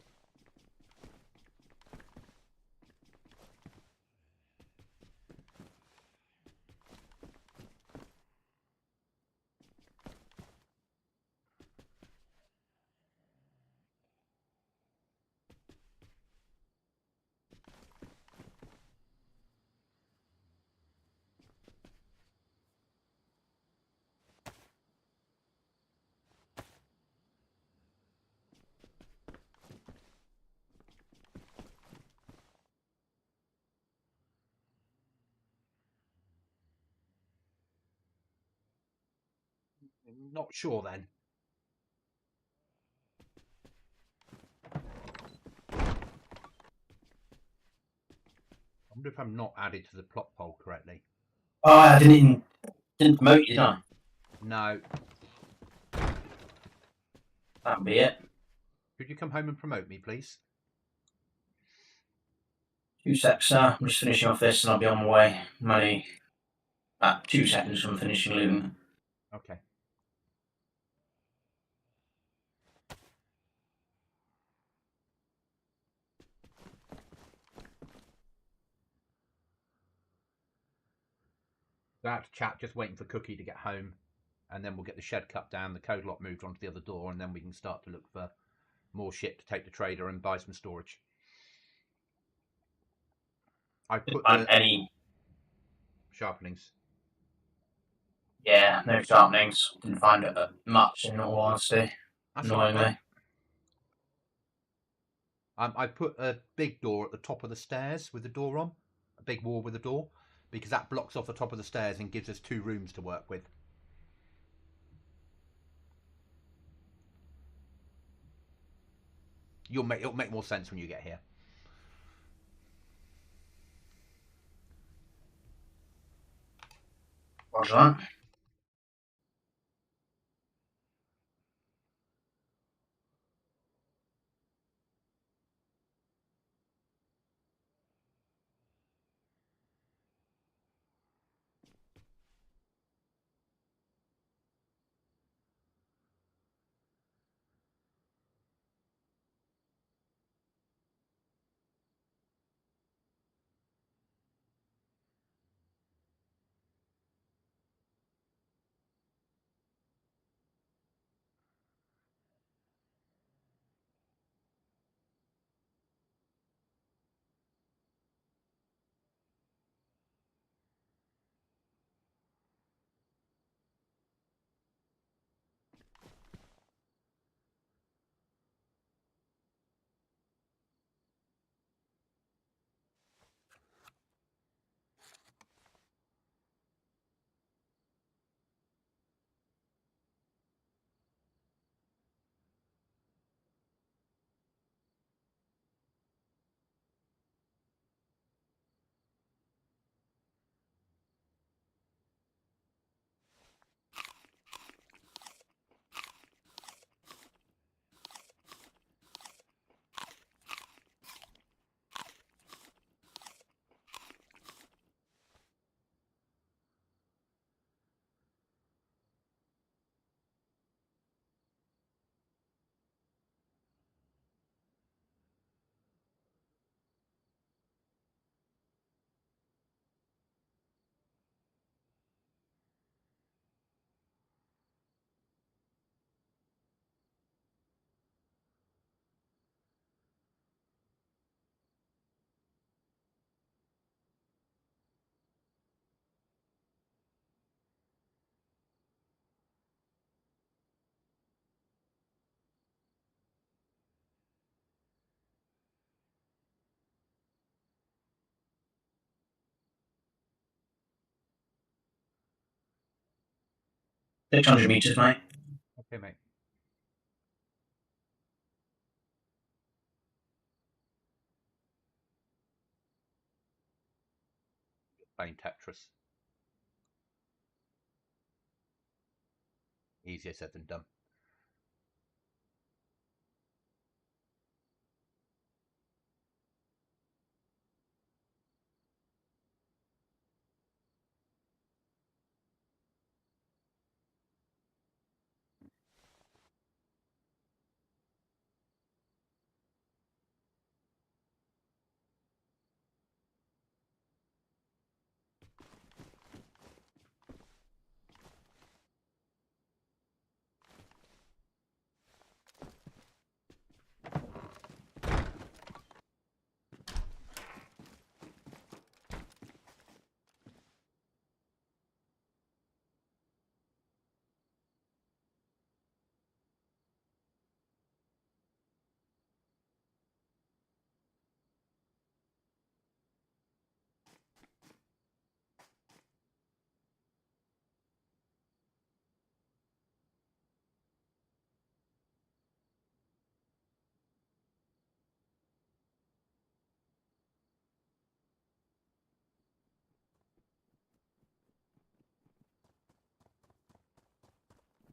[SPEAKER 2] Not sure then. I wonder if I'm not added to the plot poll correctly.
[SPEAKER 3] Oh, I didn't promote you, did I?
[SPEAKER 2] No.
[SPEAKER 3] That'll be it.
[SPEAKER 2] Could you come home and promote me, please?
[SPEAKER 3] 2 secs, sir. I'm just finishing off this and I'll be on my way. I'm only about 2 seconds from finishing looting.
[SPEAKER 2] Okay. That chat just waiting for Cookie to get home, and then we'll get the shed cut down, the code lock moved onto the other door, and then we can start to look for more shit to take to trader and buy some storage. I put the
[SPEAKER 3] Any?
[SPEAKER 2] sharpenings.
[SPEAKER 3] Yeah, no sharpenings. Didn't find it much, in all honesty.
[SPEAKER 2] That's all right,
[SPEAKER 3] Annoyingly.
[SPEAKER 2] I put a big door at the top of the stairs with the door on, a big wall with a door, because that blocks off the top of the stairs and gives us 2 rooms to work with. It'll make more sense when you get here.
[SPEAKER 3] Roger that. Take 100 meters, mate.
[SPEAKER 2] Okay, mate. Playing Tetris. Easier said than done.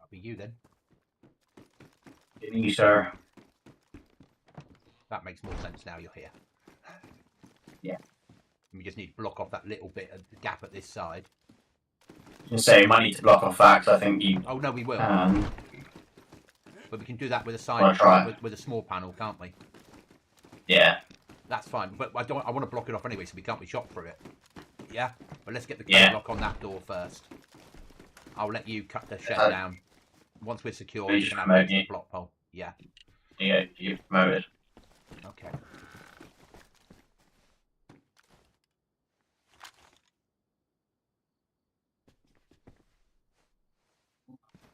[SPEAKER 2] That'll be you then.
[SPEAKER 3] You, sir.
[SPEAKER 2] That makes more sense now you're here.
[SPEAKER 3] Yeah.
[SPEAKER 2] We just need to block off that little bit of the gap at this side.
[SPEAKER 3] I was say, you might need to block off that, 'cause I think you...
[SPEAKER 2] Oh, no, we will. But we can do that with a side, with a small panel, can't we?
[SPEAKER 3] Yeah.
[SPEAKER 2] That's fine. But I want to block it off anyway, so we can't be shot through it. Yeah? But let's get the
[SPEAKER 3] Yeah.
[SPEAKER 2] code lock on that door first. I'll let you cut the shed down. Once we're secure,
[SPEAKER 3] We
[SPEAKER 2] you
[SPEAKER 3] just
[SPEAKER 2] can have
[SPEAKER 3] promote
[SPEAKER 2] the
[SPEAKER 3] you.
[SPEAKER 2] block pole. Yeah.
[SPEAKER 3] Yeah, you're promoted.
[SPEAKER 2] Okay.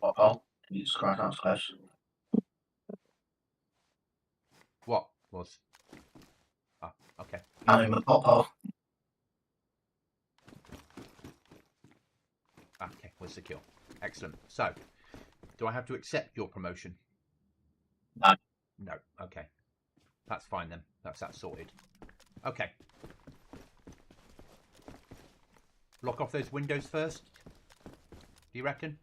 [SPEAKER 3] What hole? You just crack out close.
[SPEAKER 2] What was? Oh, okay.
[SPEAKER 3] I'm in the pop hole.
[SPEAKER 2] Okay, we're secure. Excellent. So, do I have to accept your promotion?
[SPEAKER 3] No.
[SPEAKER 2] No. Okay. That's fine then. That's that sorted. Okay. Lock off those windows first. Do you reckon?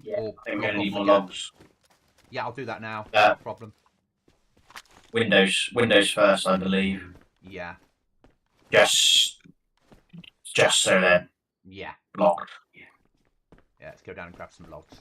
[SPEAKER 3] Yeah.
[SPEAKER 2] Or
[SPEAKER 3] I think we're
[SPEAKER 2] block
[SPEAKER 3] going to need
[SPEAKER 2] off
[SPEAKER 3] more
[SPEAKER 2] the gap?
[SPEAKER 3] logs.
[SPEAKER 2] Yeah, I'll do that now.
[SPEAKER 3] Yeah.
[SPEAKER 2] No problem.
[SPEAKER 3] Windows first, I believe.
[SPEAKER 2] Yeah.
[SPEAKER 3] Just so they're
[SPEAKER 2] Yeah.
[SPEAKER 3] blocked.
[SPEAKER 2] Yeah, let's go down and grab some logs.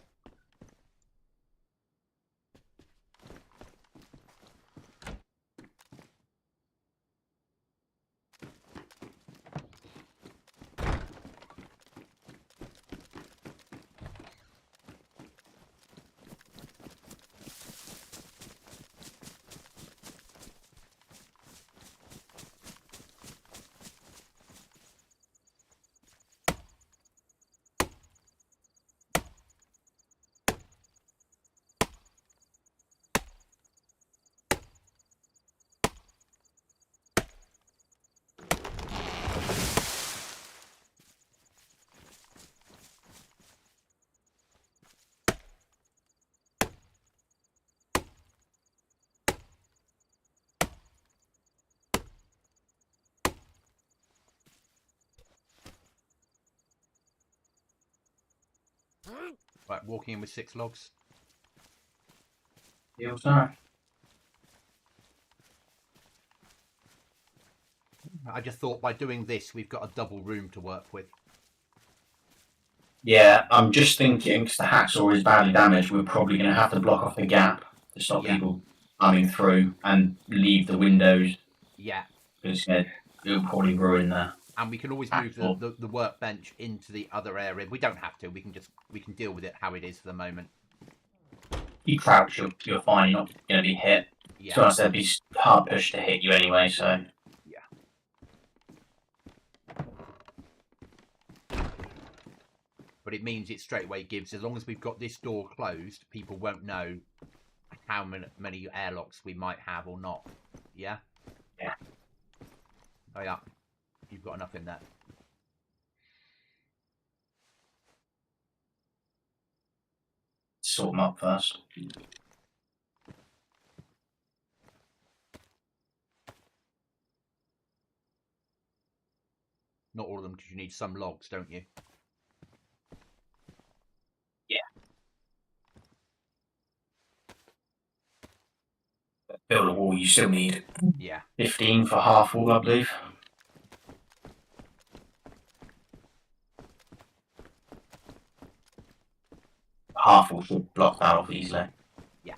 [SPEAKER 2] Right, walking in with 6 logs.
[SPEAKER 3] Yeah, sorry.
[SPEAKER 2] I just thought by doing this, we've got a double room to work with.
[SPEAKER 3] Yeah, I'm just thinking, because the hacksaw is badly damaged, we're probably going to have to block off the gap to stop
[SPEAKER 2] Yeah.
[SPEAKER 3] people coming through and leave the windows,
[SPEAKER 2] Yeah.
[SPEAKER 3] because it'll probably ruin the...
[SPEAKER 2] And we can always move the workbench into the other area. We don't have to. We can deal with it how it is for the moment.
[SPEAKER 3] You crouch, you're fine, you're not going to be hit.
[SPEAKER 2] Yeah.
[SPEAKER 3] To be honest, there'd be hard push to hit you anyway, so...
[SPEAKER 2] But it means it straight away gives, as long as we've got this door closed, people won't know how many airlocks we might have or not. Yeah?
[SPEAKER 3] Yeah.
[SPEAKER 2] Oh yeah. You've got enough in there.
[SPEAKER 3] Sort them up first.
[SPEAKER 2] Not all of them, because you need some logs, don't you?
[SPEAKER 3] Yeah. Build a wall, you still need...
[SPEAKER 2] Yeah.
[SPEAKER 3] 15 for half wall, I believe. Half wall should block that off easily.
[SPEAKER 2] Yeah.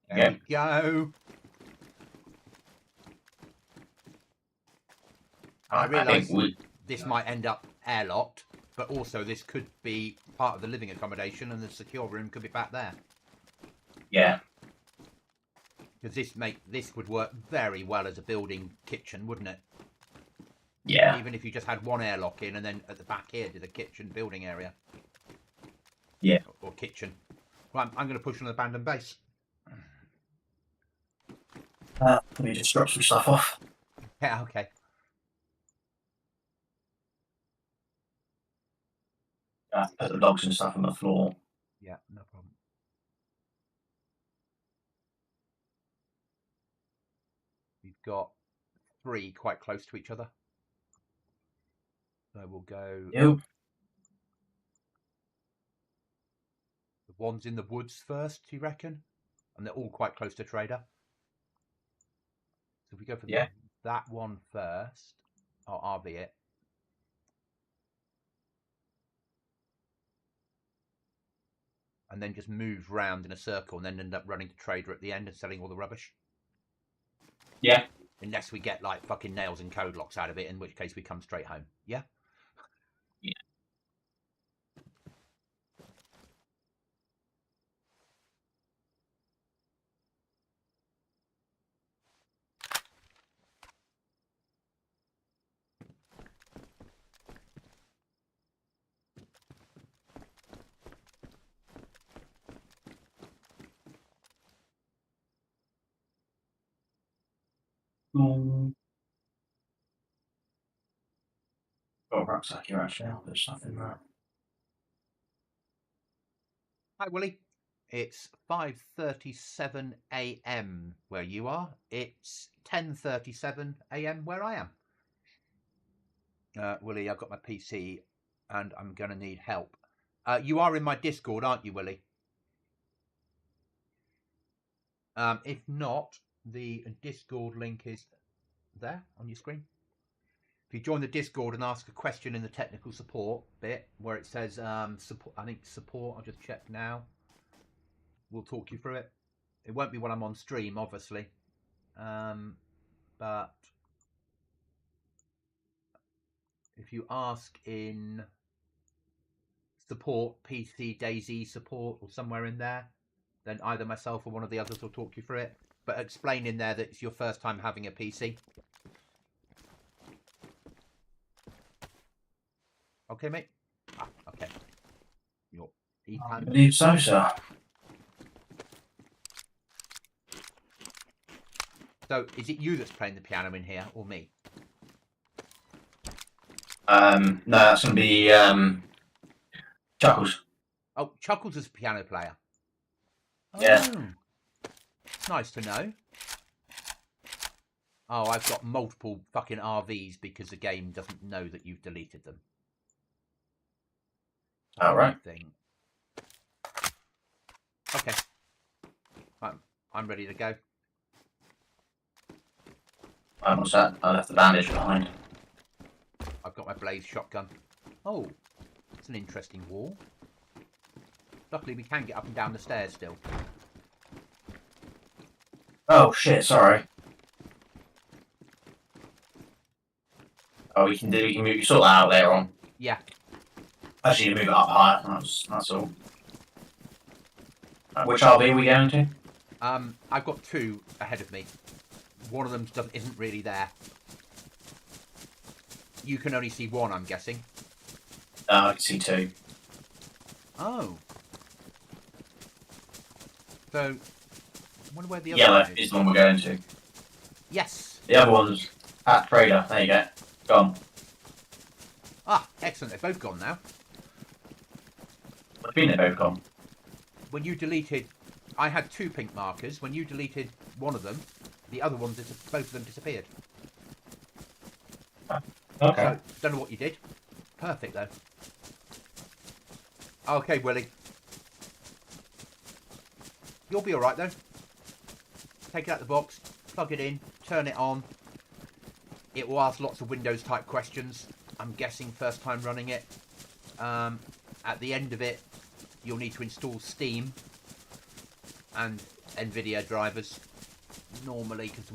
[SPEAKER 2] There we go. I realise this might end up airlocked, but also this could be
[SPEAKER 1] part of the living accommodation, and the secure room could be back there.
[SPEAKER 3] Yeah.
[SPEAKER 1] Because this would work very well as a building kitchen, wouldn't it?
[SPEAKER 3] Yeah.
[SPEAKER 1] Even if you just had one airlock in, and then at the back here did a kitchen building area.
[SPEAKER 3] Yeah.
[SPEAKER 1] Or kitchen. Right, I'm going to push on the abandoned base.
[SPEAKER 3] Let me just drop some stuff off.
[SPEAKER 1] Yeah, okay.
[SPEAKER 3] Put the dogs and stuff on the floor.
[SPEAKER 1] Yeah, no problem. We've got 3 quite close to each other. So we'll go...
[SPEAKER 3] Yep.
[SPEAKER 1] The ones in the woods first, do you reckon? And they're all quite close to Trader. So if we go for that one first, I'll RV it. And then just move round in a circle and then end up running to Trader at the end and selling all the rubbish.
[SPEAKER 3] Yeah.
[SPEAKER 1] Unless we get like fucking nails and code locks out of it, in which case we come straight home. Yeah?
[SPEAKER 3] Yeah. Got a rucksack here actually. I'll put stuff in that.
[SPEAKER 1] Hi, Willie. It's 5:37 a.m. where you are. It's 10:37 a.m. where I am. Willie, I've got my PC and I'm going to need help. You are in my Discord, aren't you, Willie? If not, the Discord link is there on your screen. If you join the Discord and ask a question in the technical support bit where it says support, I think support, I'll just check now. We'll talk you through it. It won't be when I'm on stream, obviously. But if you ask in support, PC DayZ support, or somewhere in there, then either myself or one of the others will talk you through it. But explain in there that it's your first time having a PC. Okay, mate? Ah, okay. Your
[SPEAKER 3] I
[SPEAKER 1] E-pan.
[SPEAKER 3] believe so, sir.
[SPEAKER 1] So, is it you that's playing the piano in here, or me?
[SPEAKER 3] No, that's going to be Chuckles.
[SPEAKER 1] Oh, Chuckles is a piano player.
[SPEAKER 3] Yeah.
[SPEAKER 1] Oh, nice to know. Oh, I've got multiple fucking RVs because the game doesn't know that you've deleted them.
[SPEAKER 3] All right.
[SPEAKER 1] Thing. Okay. I'm ready to go.
[SPEAKER 3] What's that? I left the bandage behind.
[SPEAKER 1] I've got my blaze shotgun. Oh, it's an interesting wall. Luckily, we can get up and down the stairs still.
[SPEAKER 3] Oh shit! Sorry. Oh, we can move. You sort that out later on.
[SPEAKER 1] Yeah.
[SPEAKER 3] Actually, move it up higher. That's all. Which RV are we going to?
[SPEAKER 1] I've got 2 ahead of me. One of them isn't really there. You can only see 1, I'm guessing.
[SPEAKER 3] I can see 2.
[SPEAKER 1] Oh. So, I wonder where the other
[SPEAKER 3] Yellow
[SPEAKER 1] one
[SPEAKER 3] is the one we're going to.
[SPEAKER 1] Yes.
[SPEAKER 3] The other one's at Trader. There you go. Gone.
[SPEAKER 1] Ah, excellent. They're both gone now.
[SPEAKER 3] I think they're both gone.
[SPEAKER 1] When you deleted... I had 2 pink markers. When you deleted one of them, the other one, both of them disappeared.
[SPEAKER 3] Okay.
[SPEAKER 1] So, don't know what you did. Perfect, though. Okay, Willie. You'll be alright, though. Take it out of the box, plug it in, turn it on. It will ask lots of Windows-type questions. I'm guessing first time running it. At the end of it, you'll need to install Steam and NVIDIA drivers. Normally, because the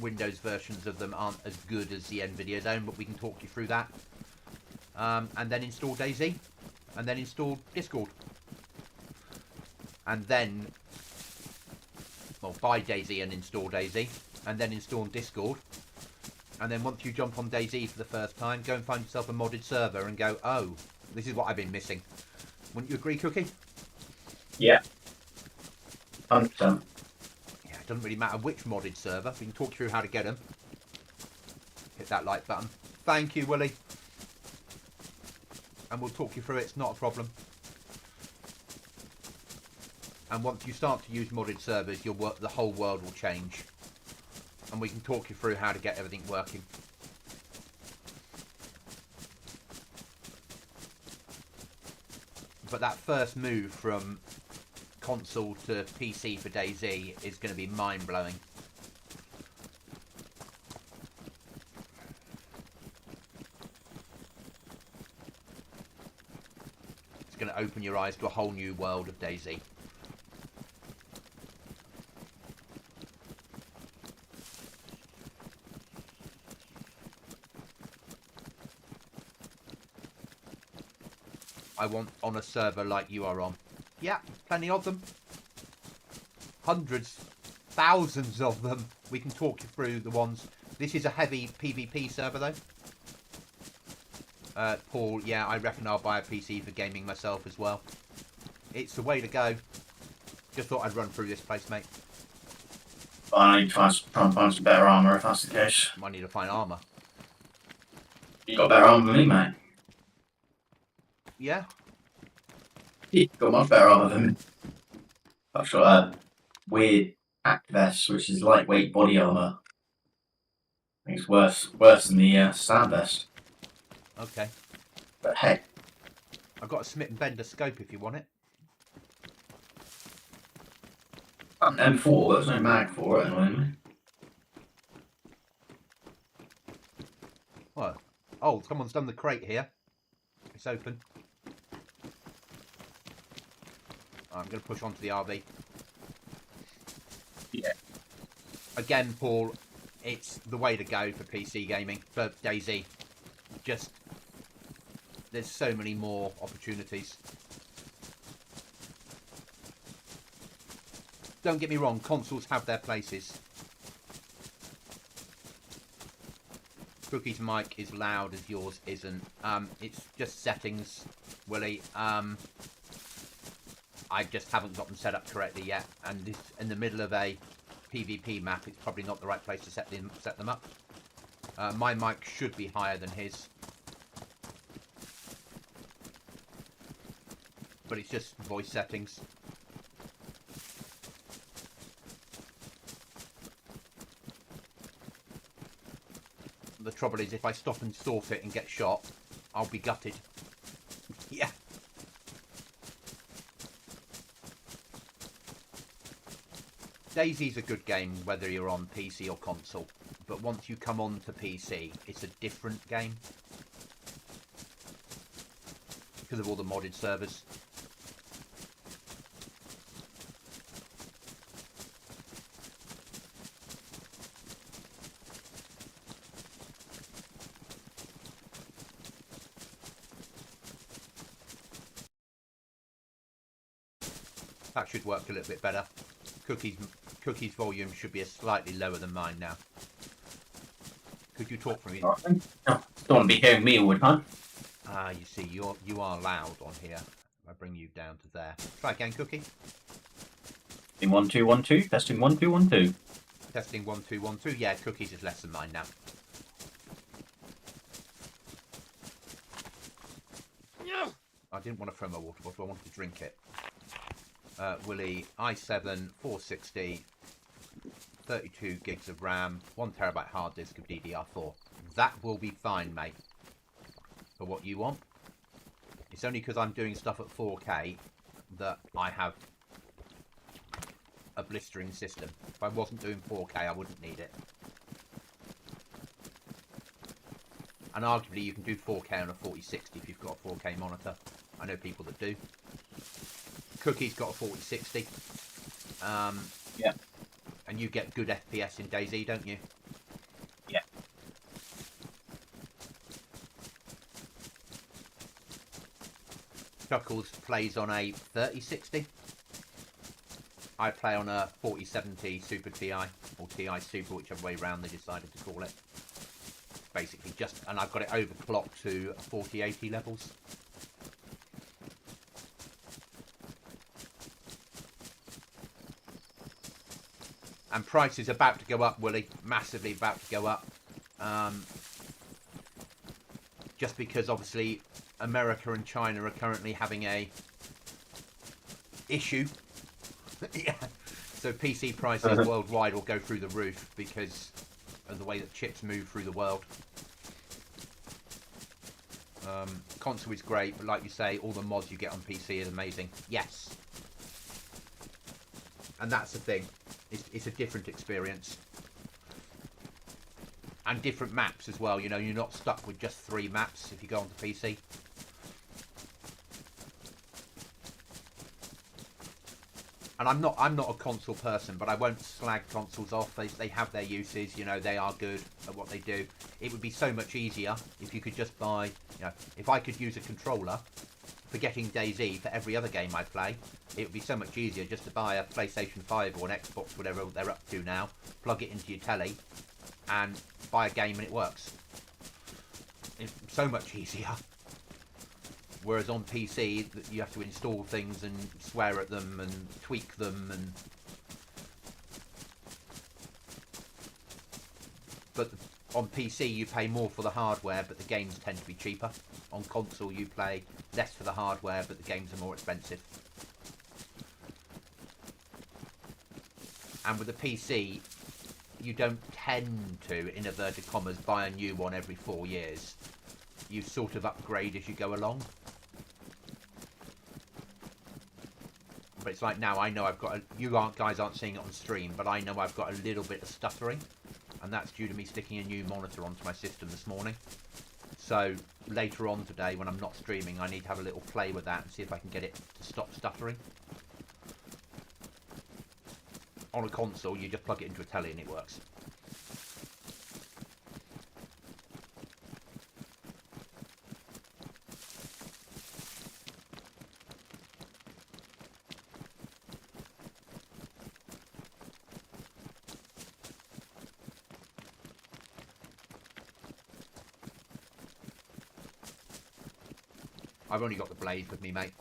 [SPEAKER 1] Windows versions of them aren't as good as the NVIDIA's own, but we can talk you through that. And then install DayZ. and then install Discord. And then, well, buy DayZ and install DayZ, and then install Discord. And then once you jump on DayZ for the first time, go and find yourself a modded server and go, oh, this is what I've been missing. Wouldn't you agree, Cookie?
[SPEAKER 3] Yeah. 100%.
[SPEAKER 1] Yeah, it doesn't really matter which modded server. We can talk through how to get them. Hit that like button. Thank you, Willie. And we'll talk you through it. It's not a problem. And once you start to use modded servers, the whole world will change. And we can talk you through how to get everything working. But that first move from console to PC for DayZ is going to be mind-blowing. It's going to open your eyes to a whole new world of DayZ. I want on a server like you are on. Yeah, plenty of them. Hundreds, thousands of them. We can talk you through the ones. This is a heavy PvP server though. Paul, yeah, I reckon I'll buy a PC for gaming myself as well. It's the way to go. Just thought I'd run through this place, mate.
[SPEAKER 3] I need to try and find some better armour if that's the case.
[SPEAKER 1] I need to find armour.
[SPEAKER 3] You got better armour than me, mate.
[SPEAKER 1] Yeah?
[SPEAKER 3] You got much better armour than me. I've got a weird act vest, which is lightweight body armour. I think it's worse than the stand vest.
[SPEAKER 1] Okay.
[SPEAKER 3] But hey.
[SPEAKER 1] I've got a Smith and Bender scope if you want it.
[SPEAKER 3] An M4, there's no mag for it anyway.
[SPEAKER 1] What? Oh, someone's done the crate here. It's open. I'm going to push onto the RV.
[SPEAKER 3] Yeah.
[SPEAKER 1] Again, Paul, it's the way to go for PC gaming, for DayZ. Just, there's so many more opportunities. Don't get me wrong, consoles have their places. Cookie's mic is loud as yours isn't. It's just settings, Willie. I just haven't got them set up correctly yet, and this in the middle of a PvP map, it's probably not the right place to set them up. My mic should be higher than his, but it's just voice settings. The trouble is, if I stop and sort it and get shot, I'll be gutted. Yeah. DayZ's a good game whether you're on PC or console, but once you come on to PC, it's a different game because of all the modded servers. That should work a little bit better. Cookie's volume should be slightly lower than mine now. Could you talk for me?
[SPEAKER 3] No, don't want to be hearing me all the time.
[SPEAKER 1] Ah, you see, you are loud on here. I bring you down to there. Try again, Cookie.
[SPEAKER 3] In 1 2 1 2, testing 1 2 1 2.
[SPEAKER 1] Testing 1 2 1 2. Yeah, Cookie's is less than mine now. I didn't want to throw my water bottle. I wanted to drink it. Willie, i7 460, 32 gigs of RAM, 1 terabyte hard disk of DDR4. That will be fine, mate, for what you want. It's only because I'm doing stuff at 4K that I have a blistering system. If I wasn't doing 4K, I wouldn't need it. And arguably, you can do 4K on a 4060 if you've got a 4K monitor. I know people that do. Cookie's got a 4060.
[SPEAKER 3] Yeah.
[SPEAKER 1] And you get good FPS in DayZ, don't you?
[SPEAKER 3] Yeah.
[SPEAKER 2] Chuckles plays on a 3060. I play on a 4070 Super TI, or TI Super, whichever way round they decided to call it. Basically and I've got it overclocked to 4080 levels. And price is about to go up, Willie. Massively about to go up. Just because, obviously, America and China are currently having a issue. Yeah. So PC prices worldwide will go through the roof because of the way that chips move through the world. Console is great, but like you say, all the mods you get on PC is amazing. Yes. And that's the thing. It's a different experience. And different maps as well, you know, you're not stuck with just 3 maps if you go onto PC. And I'm not a console person, but I won't slag consoles off. They have their uses, you know, they are good at what they do. It would be so much easier if you could just buy, you know, if I could use a controller for getting DayZ for every other game I play, it would be so much easier just to buy a PlayStation 5 or an Xbox, whatever they're up to now, plug it into your telly, and buy a game and it works. It's so much easier. Whereas on PC, you have to install things and swear at them and tweak them and... But on PC, you pay more for the hardware, but the games tend to be cheaper. On console, you pay less for the hardware, but the games are more expensive. And with the PC, you don't tend to, in inverted commas, buy a new one every 4 years. You sort of upgrade as you go along. But it's like now, I know I've got guys aren't seeing it on stream, but I know I've got a little bit of stuttering. And that's due to me sticking a new monitor onto my system this morning. So later on today, when I'm not streaming, I need to have a little play with that and see if I can get it to stop stuttering. On a console, you just plug it into a telly and it works. I've only got the blade with me, mate.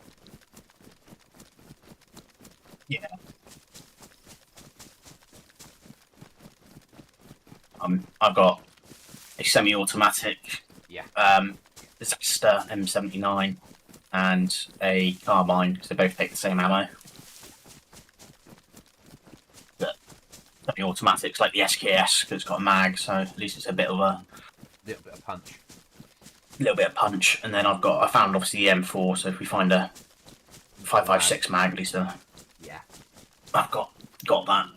[SPEAKER 3] Yeah. I've got a semi-automatic, Disaster M79 and a carbine because they both take the same ammo. But semi-automatic's like the SKS because it's got a mag, so at least it's a bit of a
[SPEAKER 2] little bit of punch.
[SPEAKER 3] And then I found obviously the M4, so if we find a 5.56 mag, at least
[SPEAKER 2] yeah,
[SPEAKER 3] I've got that.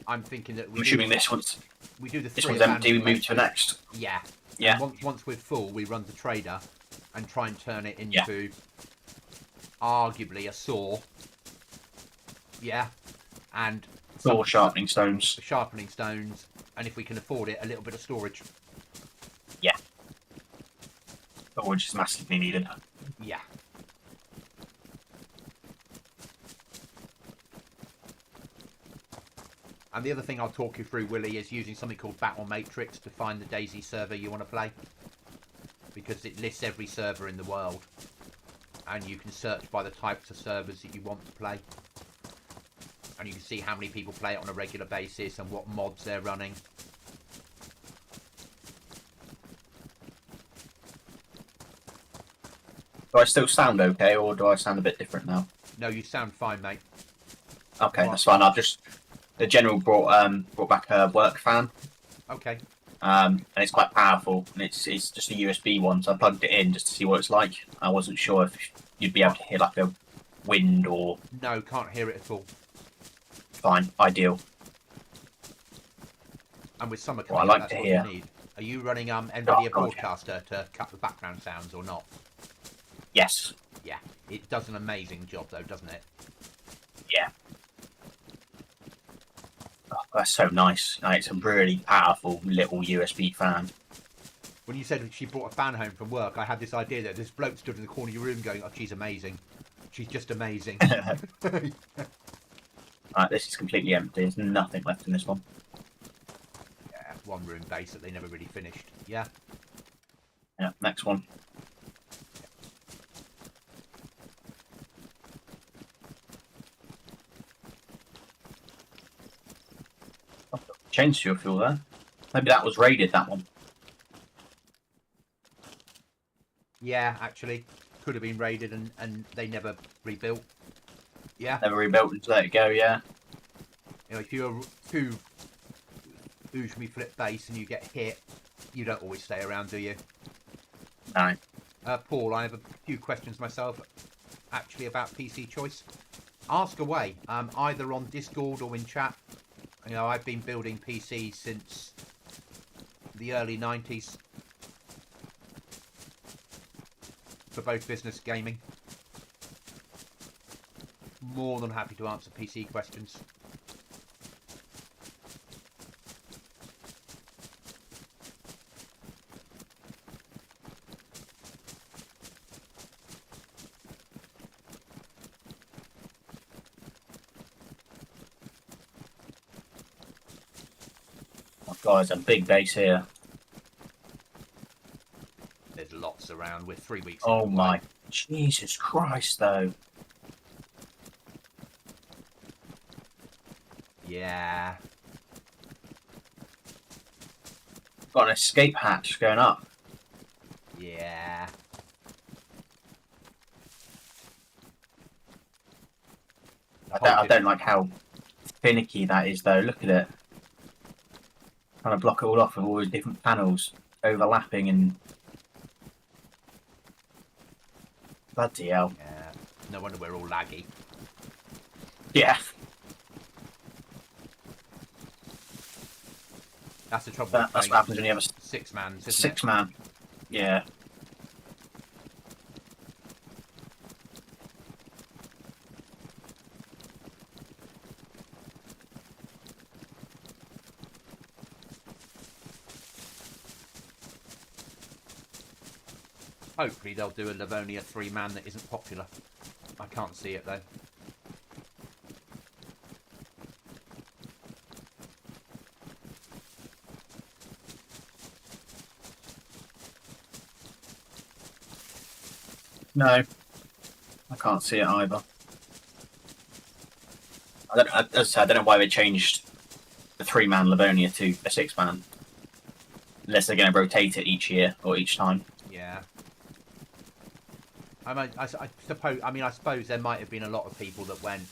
[SPEAKER 2] I'm thinking that
[SPEAKER 3] I'm assuming this one's
[SPEAKER 2] empty.
[SPEAKER 3] We move to the next.
[SPEAKER 2] Yeah.
[SPEAKER 3] Yeah.
[SPEAKER 2] Once we're full, we run the trader and try and turn it into arguably a saw. Yeah. And
[SPEAKER 3] saw sharpening stones.
[SPEAKER 2] Sharpening stones, and if we can afford it, a little bit of storage.
[SPEAKER 3] Yeah. Storage is massively needed.
[SPEAKER 2] Yeah. And the other thing I'll talk you through, Willie, is using something called Battle Matrix to find the DayZ server you want to play. Because it lists every server in the world. And you can search by the types of servers that you want to play. And you can see how many people play it on a regular basis and what mods they're running.
[SPEAKER 3] Do I still sound okay, or do I sound a bit different now?
[SPEAKER 2] No, you sound fine, mate.
[SPEAKER 3] Okay, that's fine. The general brought back a work fan.
[SPEAKER 2] Okay.
[SPEAKER 3] And it's quite powerful, and it's just a USB one, so I plugged it in just to see what it's like. I wasn't sure if you'd be able to hear like a wind or...
[SPEAKER 2] No, can't hear it at all.
[SPEAKER 3] Fine, ideal.
[SPEAKER 2] And with summer
[SPEAKER 3] Well,
[SPEAKER 2] coming,
[SPEAKER 3] I like
[SPEAKER 2] that's
[SPEAKER 3] to
[SPEAKER 2] what
[SPEAKER 3] hear.
[SPEAKER 2] you need. Are you running NVIDIA
[SPEAKER 3] God,
[SPEAKER 2] Broadcaster to cut the background sounds or not?
[SPEAKER 3] Yes.
[SPEAKER 2] Yeah, it does an amazing job though, doesn't it?
[SPEAKER 3] Yeah. Oh, that's so nice. It's a really powerful little USB fan.
[SPEAKER 2] When you said she brought a fan home from work, I had this idea that this bloke stood in the corner of your room going, "Oh, she's amazing. She's just amazing."
[SPEAKER 3] Right, this is completely empty. There's nothing left in this one.
[SPEAKER 2] Yeah, one room base that they never really finished. Yeah.
[SPEAKER 3] Yeah, next one. Change to your fuel there. Maybe that was raided, that one.
[SPEAKER 2] Yeah, actually. Could have been raided and they never rebuilt. Yeah.
[SPEAKER 3] Never rebuilt and let it go, yeah.
[SPEAKER 2] You know, if you're too usually flip base and you get hit, you don't always stay around, do you?
[SPEAKER 3] No.
[SPEAKER 2] Paul, I have a few questions myself, actually, about PC choice. Ask away, either on Discord or in chat. You know, I've been building PCs since the early 90s for both business gaming. More than happy to answer PC questions.
[SPEAKER 3] Oh, guys, a big base here.
[SPEAKER 2] There's lots around. We're 3 weeks.
[SPEAKER 3] Oh my, Jesus Christ, though.
[SPEAKER 2] Yeah.
[SPEAKER 3] Got an escape hatch going up.
[SPEAKER 2] Yeah.
[SPEAKER 3] I don't like how finicky that is, though. Look at it. Trying to block it all off with all these different panels overlapping and... Bloody hell.
[SPEAKER 2] Yeah. No wonder we're all laggy.
[SPEAKER 3] Yeah.
[SPEAKER 2] That's the trouble.
[SPEAKER 3] That's what happens when you have a
[SPEAKER 2] 6-man, isn't it?
[SPEAKER 3] 6-man. Yeah.
[SPEAKER 2] Hopefully they'll do a Livonia 3-man that isn't popular. I can't see it though.
[SPEAKER 3] No. I can't see it either. As I said, I don't know why they changed the 3-man Livonia to a 6-man. Unless they're going to rotate it each year or each time.
[SPEAKER 2] Yeah. I suppose there might have been a lot of people that went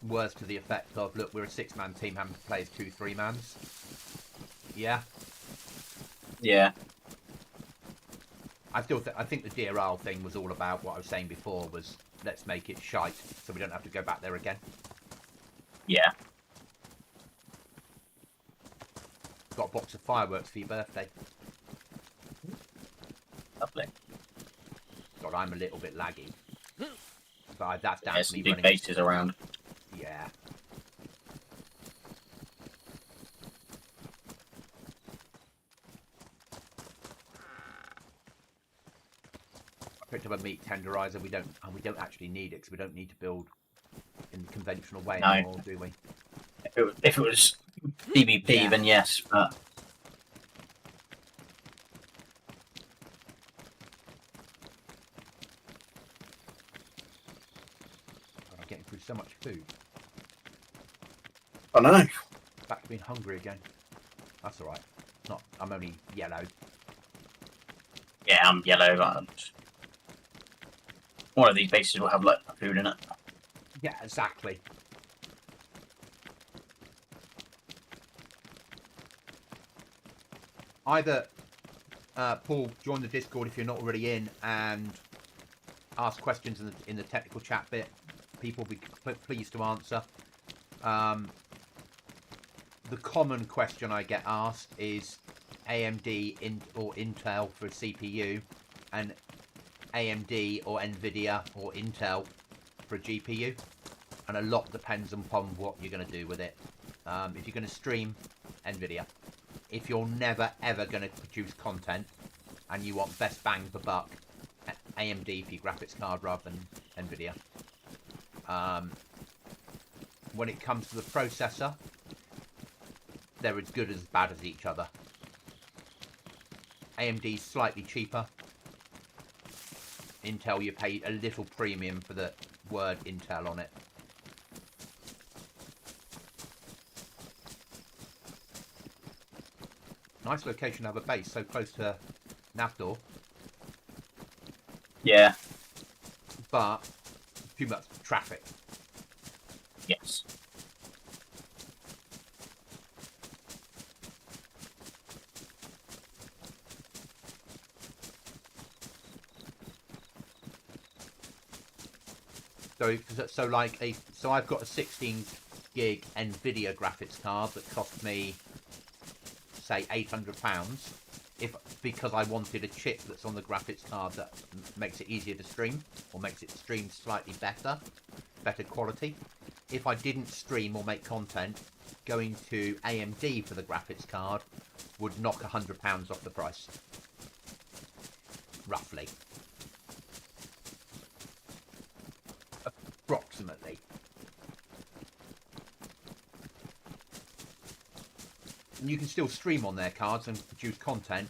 [SPEAKER 2] worse to the effect of, look, we're a 6-man team having to play as 2 3-mans. Yeah.
[SPEAKER 3] Yeah.
[SPEAKER 2] I think the DRL thing was all about what I was saying before, was let's make it shite so we don't have to go back there again.
[SPEAKER 3] Yeah.
[SPEAKER 2] Got a box of fireworks for your birthday.
[SPEAKER 3] Lovely.
[SPEAKER 2] God, I'm a little bit laggy. But that's down
[SPEAKER 3] There's
[SPEAKER 2] to
[SPEAKER 3] some
[SPEAKER 2] me
[SPEAKER 3] big
[SPEAKER 2] running.
[SPEAKER 3] bases around.
[SPEAKER 2] Yeah. I picked up a meat tenderizer. We don't actually need it because we don't need to build in the conventional way
[SPEAKER 3] No.
[SPEAKER 2] anymore, do we?
[SPEAKER 3] If it was PvP,
[SPEAKER 2] Yeah.
[SPEAKER 3] then yes, but...
[SPEAKER 2] God, I'm getting through so much food.
[SPEAKER 3] I know.
[SPEAKER 2] Back to being hungry again. That's all right. Not. I'm only yellow.
[SPEAKER 3] Yeah, I'm yellow. One of these bases will have like food in it.
[SPEAKER 2] Yeah, exactly. Either Paul, join the Discord if you're not already in, and ask questions in the technical chat bit. People will be pleased to answer. The common question I get asked is AMD or Intel for a CPU, and AMD or Nvidia or Intel for a GPU, and a lot depends upon what you're going to do with it. If you're going to stream, Nvidia. if you're never ever going to produce content and you want best bang for buck, AMD for your graphics card rather than Nvidia. When it comes to the processor, they're as good as bad as each other. AMD's slightly cheaper. Intel, you pay a little premium for the word Intel on it. Nice location to have a base, so close to Navdor.
[SPEAKER 3] Yeah.
[SPEAKER 2] But too much traffic.
[SPEAKER 3] Yes.
[SPEAKER 2] So I've got a 16 gig Nvidia graphics card that cost me, say, £800. Because I wanted a chip that's on the graphics card that makes it easier to stream, or makes it stream slightly better quality. If I didn't stream or make content, going to AMD for the graphics card would knock £100 off the price, roughly, approximately. And you can still stream on their cards and produce content,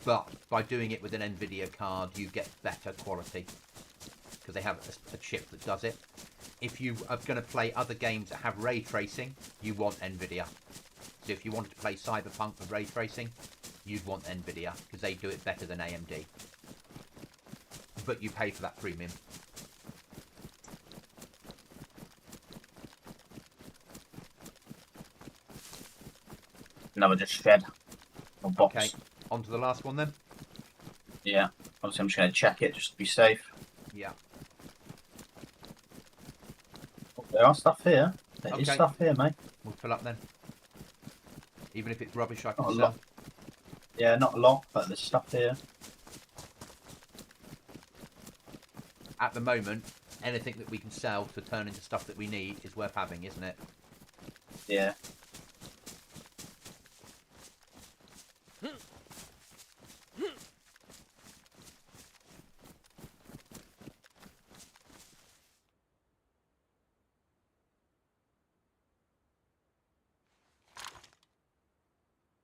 [SPEAKER 2] but by doing it with an Nvidia card, you get better quality because they have a chip that does it. If you are going to play other games that have ray tracing, you want Nvidia. So if you wanted to play Cyberpunk with ray tracing, you'd want Nvidia because they do it better than AMD. But you pay for that premium.
[SPEAKER 3] Another just shed or box.
[SPEAKER 2] Okay, on to the last one then.
[SPEAKER 3] Yeah. Obviously, I'm just going to check it just to be safe.
[SPEAKER 2] Yeah.
[SPEAKER 3] Oh, there are stuff here. There is
[SPEAKER 2] Okay.
[SPEAKER 3] stuff here, mate.
[SPEAKER 2] We'll fill up then. Even if it's rubbish, I can
[SPEAKER 3] Not a
[SPEAKER 2] sell.
[SPEAKER 3] lot. Yeah, not a lot, but there's stuff here.
[SPEAKER 2] At the moment, anything that we can sell to turn into stuff that we need is worth having, isn't it?
[SPEAKER 3] Yeah.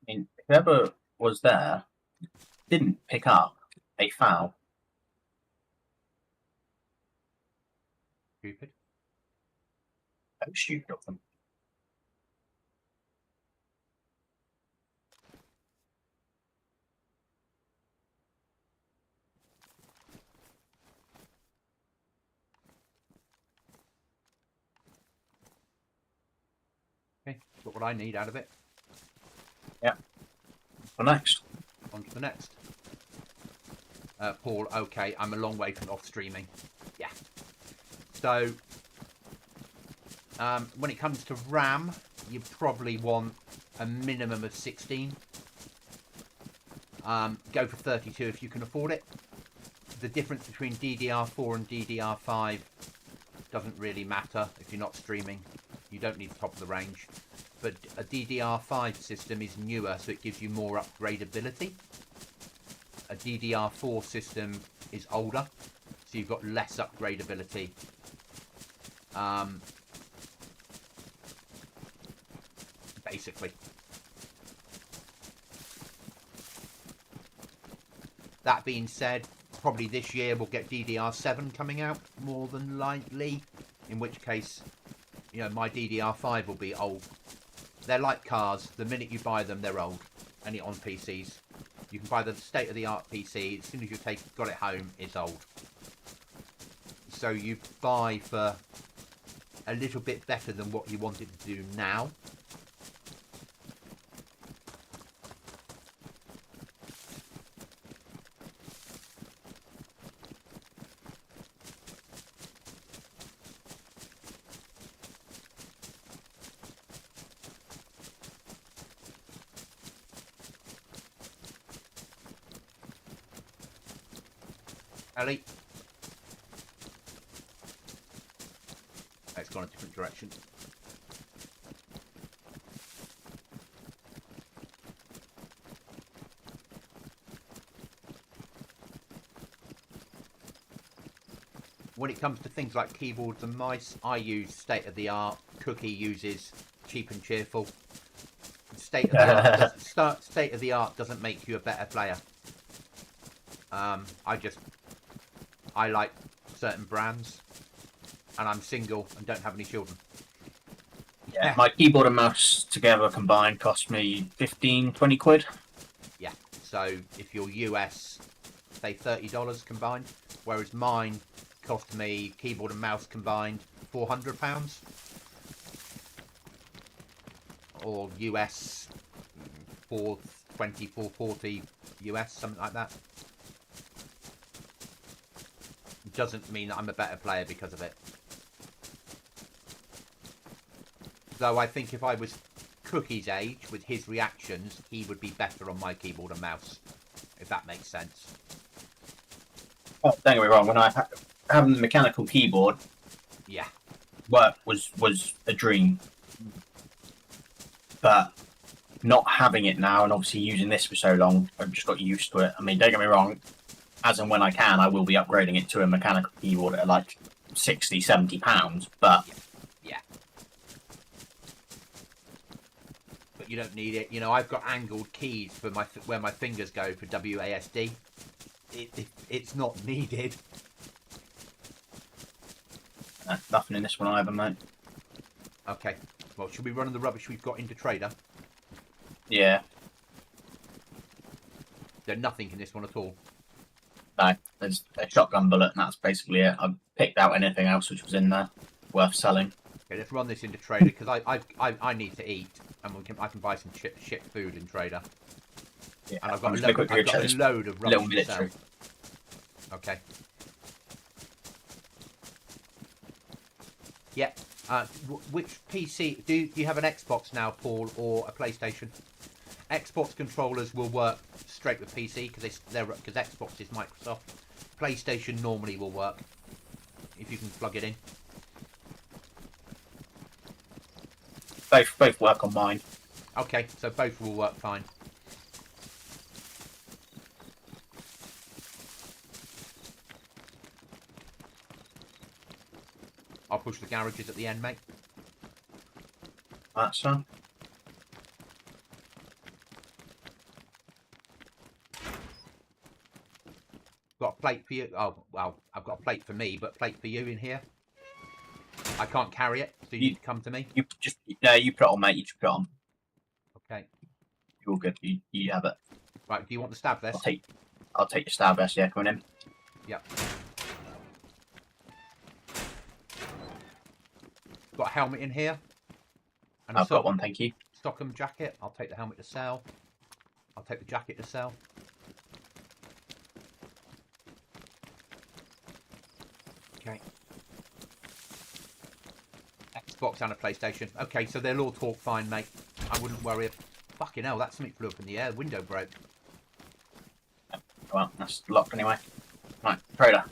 [SPEAKER 3] I mean, whoever was there didn't pick up a foul.
[SPEAKER 2] Stupid.
[SPEAKER 3] That was stupid of them.
[SPEAKER 2] Okay, got what I need out of it.
[SPEAKER 3] Well, next.
[SPEAKER 2] On to the next. Paul, okay, I'm a long way from off streaming. Yeah. So, when it comes to RAM, you probably want a minimum of 16. Go for 32 if you can afford it. The difference between DDR4 and DDR5 doesn't really matter if you're not streaming. You don't need the top of the range. But a DDR5 system is newer, so it gives you more upgradability. A DDR4 system is older, so you've got less upgradability. Basically. That being said, probably this year we'll get DDR7 coming out, more than likely. In which case, you know, my DDR5 will be old. They're like cars. The minute you buy them, they're old. And on PCs. You can buy the state-of-the-art PC. As soon as you got it home, it's old. So you buy for a little bit better than what you wanted to do now. Ellie. It's gone a different direction. when it comes to things like keyboards and mice, I use state-of-the-art. Cookie uses cheap and cheerful. State-of-the-art doesn't make you a better player. I like certain brands, and I'm single and don't have any children.
[SPEAKER 3] Yeah, my keyboard and mouse together combined cost me 15, 20 quid.
[SPEAKER 2] Yeah, so if you're US, say $30 combined, whereas mine cost me, keyboard and mouse combined, £400. Or US, 420, 440 US, something like that. Doesn't mean that I'm a better player because of it. Though I think if I was Cookie's age, with his reactions, he would be better on my keyboard and mouse. If that makes sense.
[SPEAKER 3] Oh, don't get me wrong, when having the mechanical keyboard,
[SPEAKER 2] yeah,
[SPEAKER 3] work was a dream. But not having it now, and obviously using this for so long, I've just got used to it. I mean, don't get me wrong, as and when I can, I will be upgrading it to a mechanical keyboard at like £60, £70, but...
[SPEAKER 2] Yeah. But you don't need it. You know, I've got angled keys for where my fingers go for WASD. It's not needed.
[SPEAKER 3] Nothing in this one either, mate.
[SPEAKER 2] Okay. Well, should we run the rubbish we've got into Trader?
[SPEAKER 3] Yeah.
[SPEAKER 2] There's nothing in this one at all.
[SPEAKER 3] No, there's a shotgun bullet, and that's basically it. I've picked out anything else which was in there worth selling.
[SPEAKER 2] Okay, let's run this into Trader, because I need to eat, and I can buy some shit food in Trader.
[SPEAKER 3] Yeah,
[SPEAKER 2] and I've got a load of rubbish to sell. Okay. Yeah. Which PC... Do you have an Xbox now, Paul, or a PlayStation? Xbox controllers will work straight with PC, because Xbox is Microsoft. PlayStation normally will work, if you can plug it in.
[SPEAKER 3] Both work on mine.
[SPEAKER 2] Okay, so both will work fine. I'll push the garages at the end, mate.
[SPEAKER 3] That's so.
[SPEAKER 2] Got a plate for you. Oh, well, I've got a plate for me, but plate for you in here. I can't carry it, so you need to come to me.
[SPEAKER 3] You put it on, mate. You just put it on.
[SPEAKER 2] Okay.
[SPEAKER 3] You're all good. You have it.
[SPEAKER 2] Right, do you want the stab vest?
[SPEAKER 3] I'll take your stab vest, yeah, coming in.
[SPEAKER 2] Yep. Got a helmet in here. And
[SPEAKER 3] I've got one, thank you.
[SPEAKER 2] Stockham jacket. I'll take the helmet to sell. I'll take the jacket to sell. Okay. Xbox and a PlayStation. Okay, so they'll all talk fine, mate. I wouldn't worry if... Fucking hell, that something flew up in the air. The window broke.
[SPEAKER 3] Well, that's locked anyway. Right, Trader.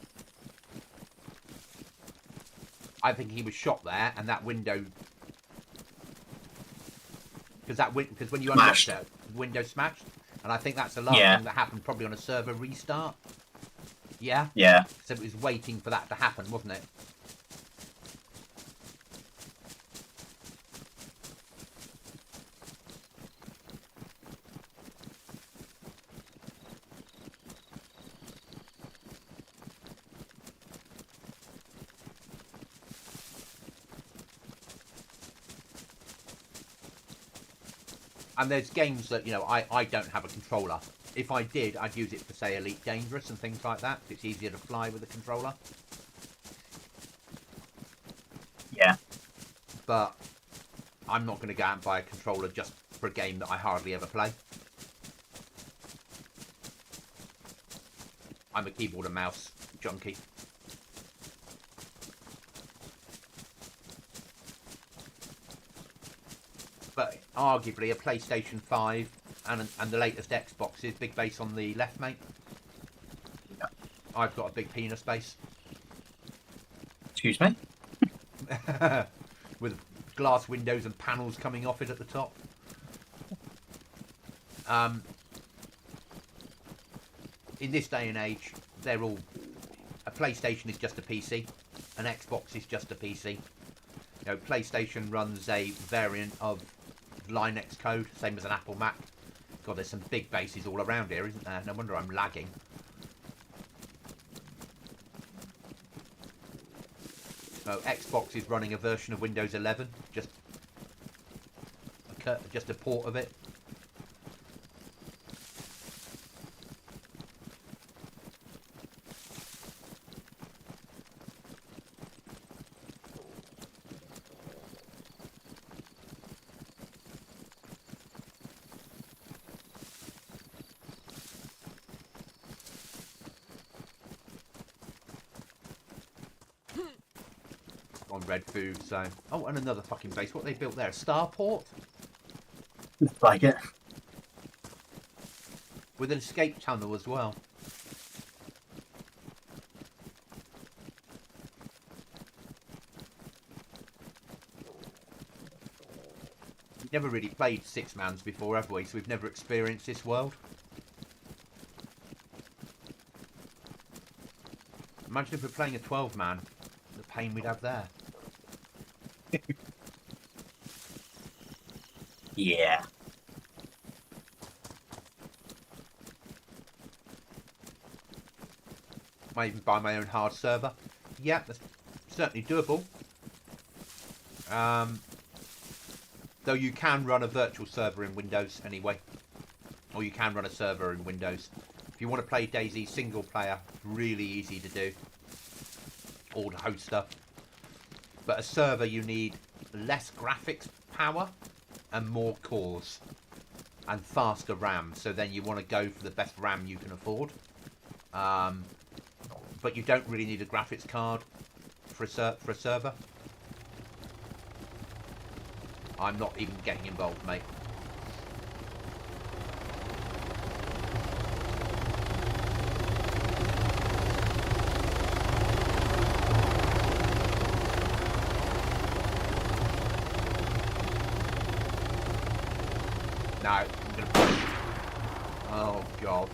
[SPEAKER 2] I think he was shot there, and that window... Because when you unlocked it, the window smashed. And I think that's the last thing that happened, probably on a server restart. Yeah?
[SPEAKER 3] Yeah.
[SPEAKER 2] So it was waiting for that to happen, wasn't it? And there's games that, you know, I don't have a controller. If I did, I'd use it for, say, Elite Dangerous and things like that. It's easier to fly with a controller.
[SPEAKER 3] Yeah.
[SPEAKER 2] But I'm not going to go out and buy a controller just for a game that I hardly ever play. I'm a keyboard and mouse junkie. But arguably a PlayStation 5 and the latest Xbox is big base on the left, mate.
[SPEAKER 3] Yeah.
[SPEAKER 2] I've got a big penis base.
[SPEAKER 3] Excuse me?
[SPEAKER 2] With glass windows and panels coming off it at the top. In this day and age, they're all... A PlayStation is just a PC, and Xbox is just a PC. You know, PlayStation runs a variant of Linux code, same as an Apple Mac. God, there's some big bases all around here, isn't there? No wonder I'm lagging. No, Xbox is running a version of Windows 11, just a port of it. On red food, so... Oh, and another fucking base. What they built there? A starport?
[SPEAKER 3] Like it.
[SPEAKER 2] With an escape tunnel as well. We've never really played six-mans before, have we? So we've never experienced this world. Imagine if we're playing a 12-man. The pain we'd have there.
[SPEAKER 3] Yeah.
[SPEAKER 2] Might even buy my own hard server. Yeah, that's certainly doable. Though you can run a virtual server in Windows anyway. Or you can run a server in Windows. If you want to play DayZ single player, really easy to do. All the host stuff. But a server, you need less graphics power and more cores and faster RAM. So then you want to go for the best RAM you can afford. But you don't really need a graphics card for a server. I'm not even getting involved, mate. No, I'm gonna put it. Oh god.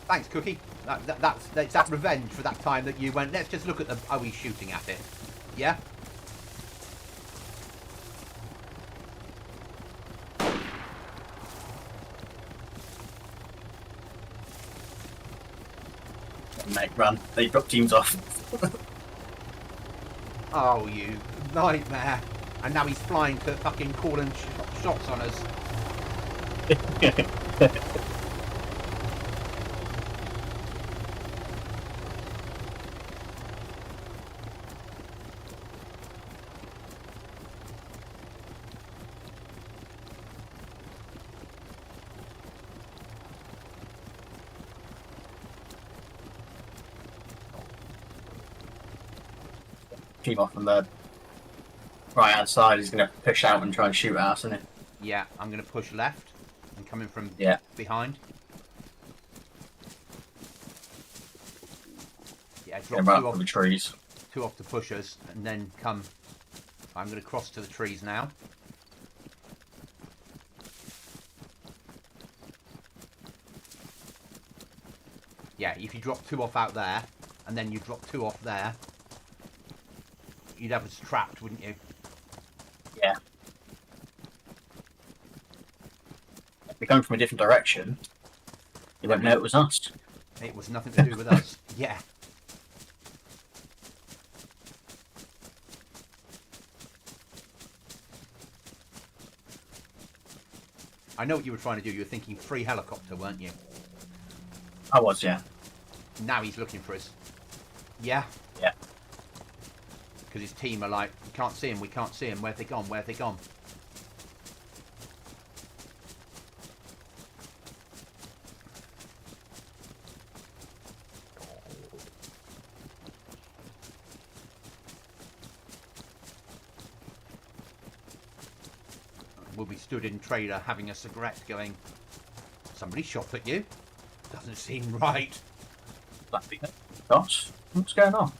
[SPEAKER 2] Thanks, Cookie. That's that revenge for that time that you went, let's just look at the... Oh, he's shooting at it. Yeah?
[SPEAKER 3] Mate, run. They dropped teams off.
[SPEAKER 2] Oh, you nightmare. And now he's flying to fucking calling shots on us.
[SPEAKER 3] Team off on the right hand side. He's going to push out and try and shoot at us, isn't he?
[SPEAKER 2] Yeah, I'm going to push left and coming from behind. Yeah, drop
[SPEAKER 3] two off the trees.
[SPEAKER 2] Two off to push us and then come. I'm going to cross to the trees now. Yeah, if you drop two off out there and then you drop two off there, you'd have us trapped, wouldn't you?
[SPEAKER 3] Yeah. If we're going from a different direction, you won't know it was us.
[SPEAKER 2] It was nothing to do with us. Yeah. I know what you were trying to do. You were thinking free helicopter, weren't you?
[SPEAKER 3] I was, yeah.
[SPEAKER 2] Now he's looking for us. Yeah?
[SPEAKER 3] Yeah.
[SPEAKER 2] Because his team are like, we can't see him, we can't see him. Where have they gone? Where have they gone? We'll be stood in trailer having a cigarette going, somebody shot at you? Doesn't seem right.
[SPEAKER 3] Gosh, what's going on?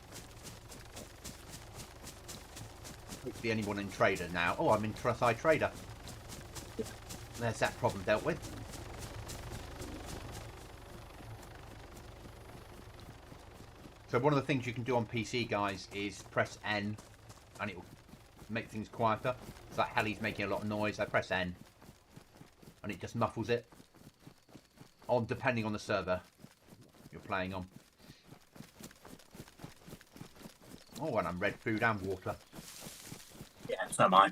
[SPEAKER 2] Could be anyone in trader now. Oh, I'm in Trusai Trader. There's that problem dealt with. So one of the things you can do on PC, guys, is press N, and it will make things quieter. It's like heli's making a lot of noise. I press N, and it just muffles it. On depending on the server you're playing on. Oh, and I'm red food and water.
[SPEAKER 3] Yeah, so am I.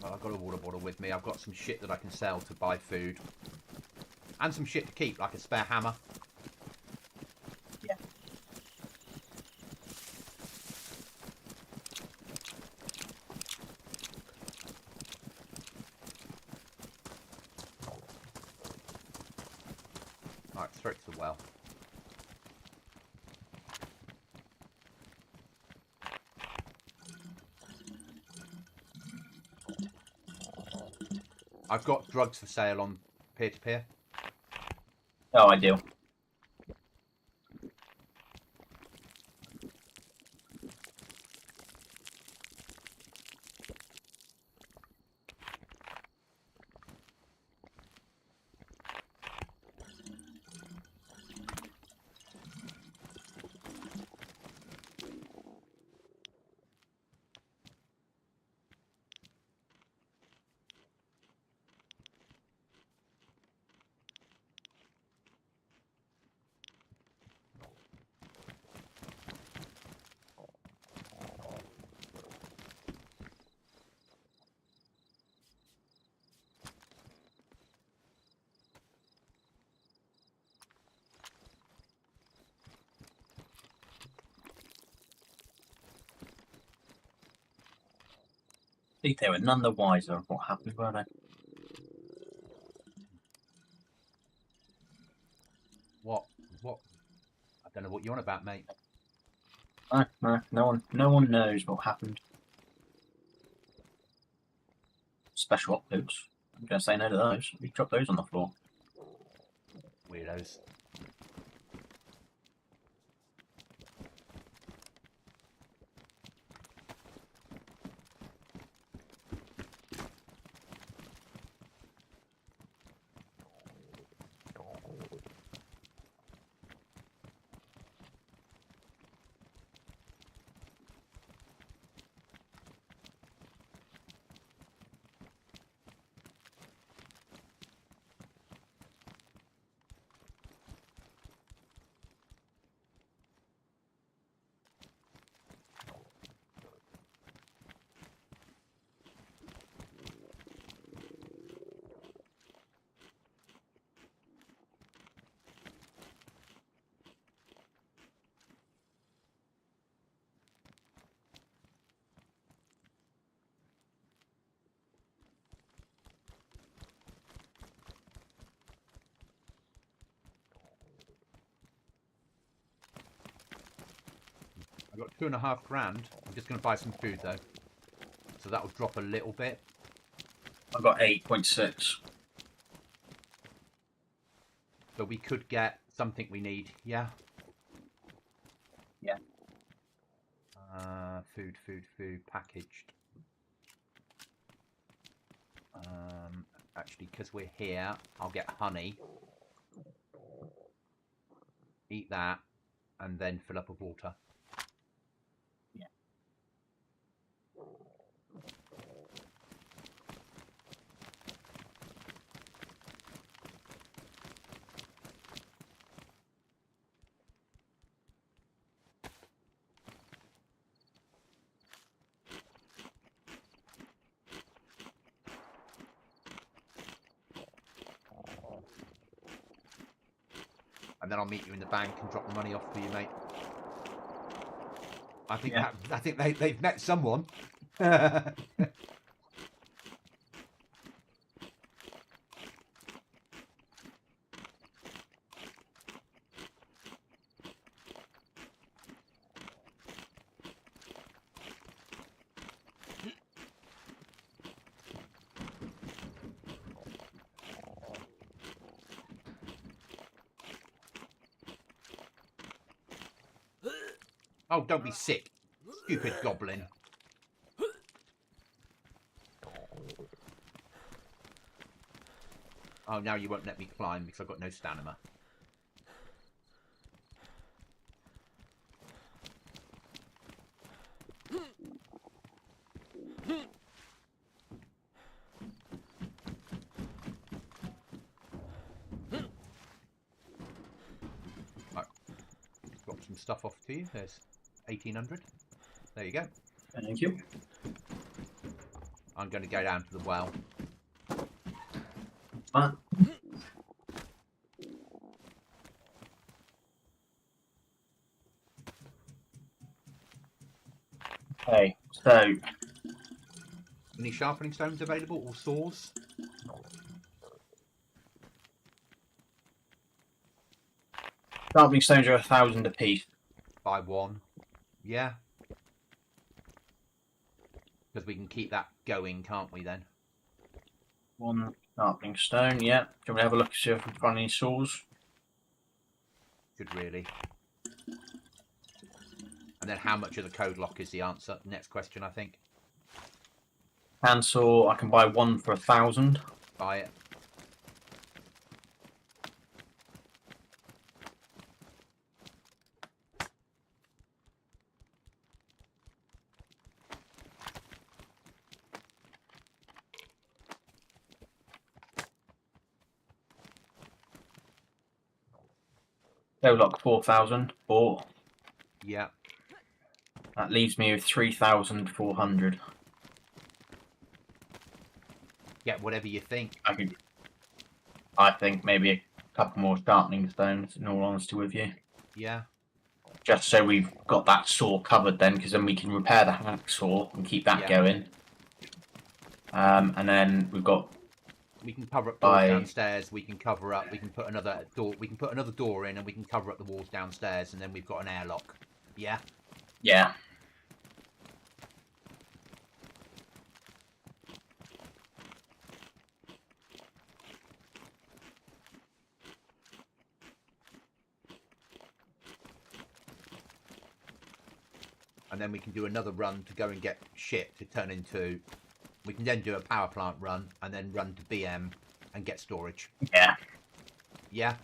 [SPEAKER 2] Well, I've got a water bottle with me. I've got some shit that I can sell to buy food. And some shit to keep, like a spare hammer.
[SPEAKER 3] Yeah.
[SPEAKER 2] Alright, straight to the well. I've got drugs for sale on peer-to-peer.
[SPEAKER 3] Oh, ideal. I think they were none the wiser of what happened, were they?
[SPEAKER 2] What? What? I don't know what you're on about, mate.
[SPEAKER 3] No one knows what happened. Special op boots. I'm gonna say no to those. We dropped those on the floor.
[SPEAKER 2] Weirdos. I've got 2.5 grand. I'm just going to buy some food, though. So that'll drop a little bit.
[SPEAKER 3] I've got 8.6.
[SPEAKER 2] So we could get something we need, yeah?
[SPEAKER 3] Yeah.
[SPEAKER 2] Food, packaged. Actually, because we're here, I'll get honey. Eat that, and then fill up with water.
[SPEAKER 3] Yeah.
[SPEAKER 2] And then I'll meet you in the bank and drop the money off for you, mate. I think
[SPEAKER 3] Yeah.
[SPEAKER 2] I think they've met someone. Oh, don't be sick, stupid goblin. Oh, now you won't let me climb because I've got no stamina. Right. Drop some stuff off to you. There's 1800. There you go.
[SPEAKER 3] Thank you.
[SPEAKER 2] I'm going to go down to the well.
[SPEAKER 3] Fine. Okay, so
[SPEAKER 2] Any sharpening stones available or saws?
[SPEAKER 3] sharpening stones are 1,000 apiece.
[SPEAKER 2] Buy one. Yeah. Because we can keep that going, can't we then?
[SPEAKER 3] One sharpening stone, yeah. Do you want to have a look see if we can find any saws?
[SPEAKER 2] Should really. And then how much of the code lock is the answer? Next question, I think.
[SPEAKER 3] Hand saw, I can buy one for 1,000.
[SPEAKER 2] Buy it.
[SPEAKER 3] Code lock 4,000. Bought.
[SPEAKER 2] Yeah.
[SPEAKER 3] That leaves me with 3,400.
[SPEAKER 2] Yeah, whatever you think.
[SPEAKER 3] I think maybe a couple more sharpening stones, in all honesty with you.
[SPEAKER 2] Yeah.
[SPEAKER 3] Just so we've got that saw covered then, because then we can repair the hacksaw and keep that going. And then we've got...
[SPEAKER 2] We can cover up doors downstairs. We can cover up. We can put another door. We can put another door in, and we can cover up the walls downstairs. And then we've got an airlock. Yeah.
[SPEAKER 3] Yeah.
[SPEAKER 2] And then we can do another run to go and get shit to turn into... We can then do a power plant run, and then run to BM and get storage.
[SPEAKER 3] Yeah.
[SPEAKER 2] Yeah?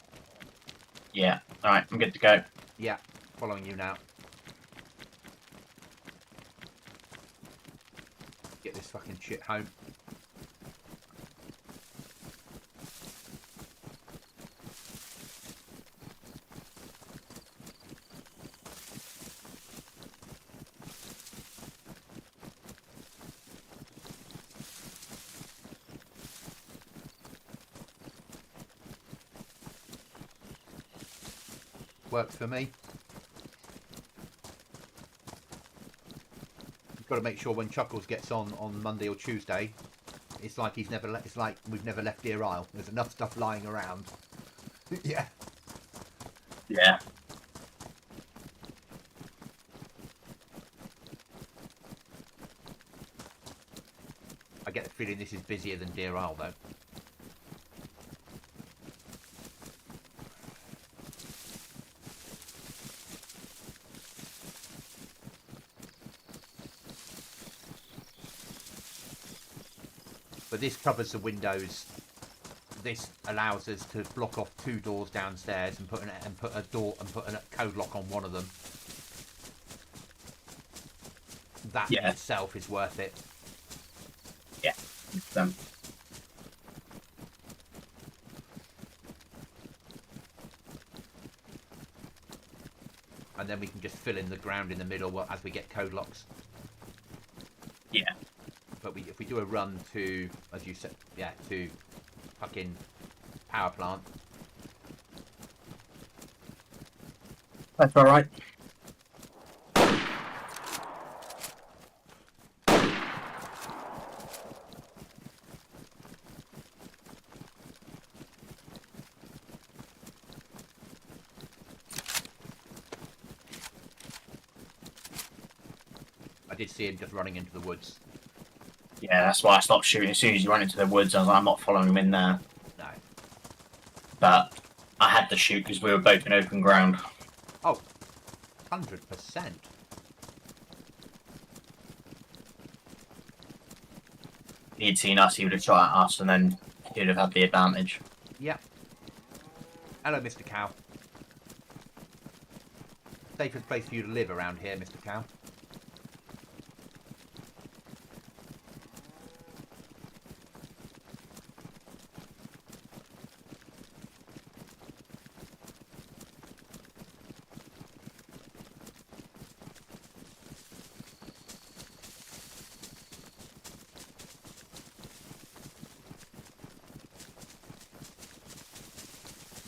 [SPEAKER 3] Yeah. Alright, I'm good to go.
[SPEAKER 2] Yeah. Following you now. Get this fucking shit home. Works for me. You've got to make sure when Chuckles gets on Monday or Tuesday, it's like he's never. It's like we've never left Deer Isle. There's enough stuff lying around. Yeah.
[SPEAKER 3] Yeah.
[SPEAKER 2] I get the feeling this is busier than Deer Isle though. But this covers the windows. This allows us to block off 2 doors downstairs and put a code lock on one of them. That in itself is worth it.
[SPEAKER 3] Yeah.
[SPEAKER 2] And then we can just fill in the ground in the middle as we get code locks.
[SPEAKER 3] Yeah.
[SPEAKER 2] But if we do a run to, as you said, yeah, to fucking power plant.
[SPEAKER 3] That's alright.
[SPEAKER 2] I did see him just running into the woods.
[SPEAKER 3] Yeah, that's why I stopped shooting. As soon as you run into the woods, I was like, I'm not following him in there.
[SPEAKER 2] No.
[SPEAKER 3] But I had to shoot because we were both in open ground.
[SPEAKER 2] Oh, 100%.
[SPEAKER 3] If he'd seen us, he would have shot at us, and then he'd have had the advantage.
[SPEAKER 2] Yep. Hello, Mr. Cow. Safest place for you to live around here, Mr. Cow.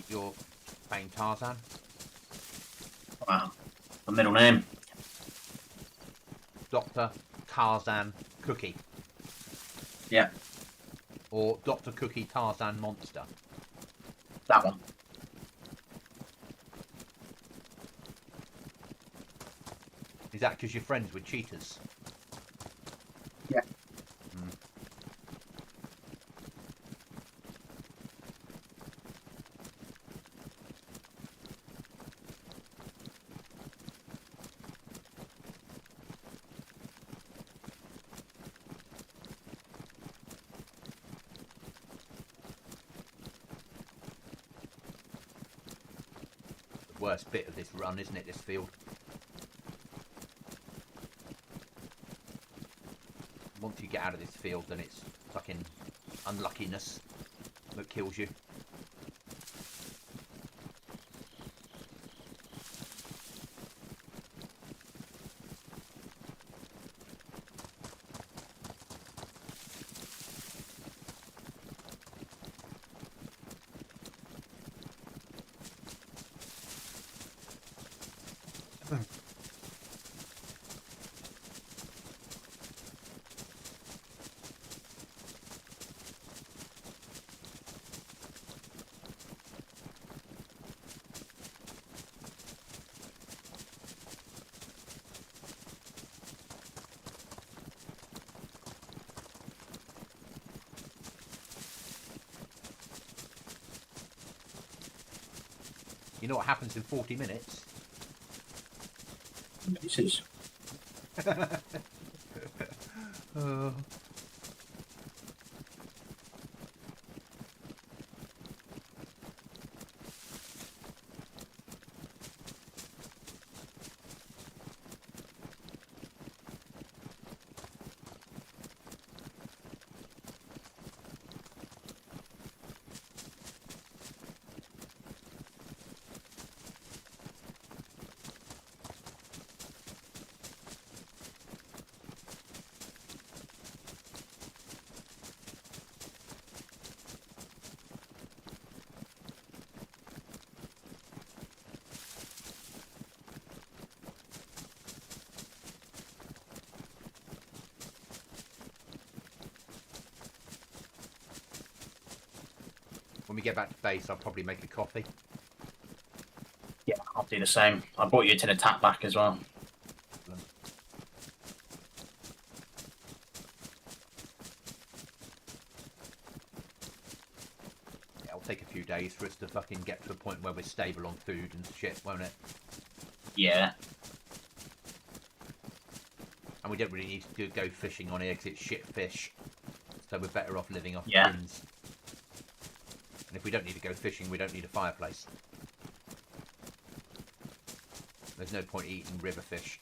[SPEAKER 2] You're playing Tarzan?
[SPEAKER 3] Wow. The middle name.
[SPEAKER 2] Dr. Tarzan Cookie.
[SPEAKER 3] Yeah,
[SPEAKER 2] Or Dr. Cookie Tarzan Monster.
[SPEAKER 3] that one.
[SPEAKER 2] Is that because you're friends with cheaters?
[SPEAKER 3] Yeah.
[SPEAKER 2] Mm. The worst bit of this run, isn't it, this field? Once you get out of this field, then it's fucking unluckiness that kills you. You know what happens in 40 minutes?
[SPEAKER 3] This is.
[SPEAKER 2] When we get back to base, I'll probably make a coffee.
[SPEAKER 3] Yeah, I'll do the same. I bought you a tin of tap back as well.
[SPEAKER 2] Yeah, it'll take a few days for us to fucking get to a point where we're stable on food and shit, won't it?
[SPEAKER 3] Yeah.
[SPEAKER 2] And we don't really need to go fishing on here because it's shit fish. So we're better off living off
[SPEAKER 3] Yeah.
[SPEAKER 2] tins. And if we don't need to go fishing, we don't need a fireplace. There's no point eating river fish.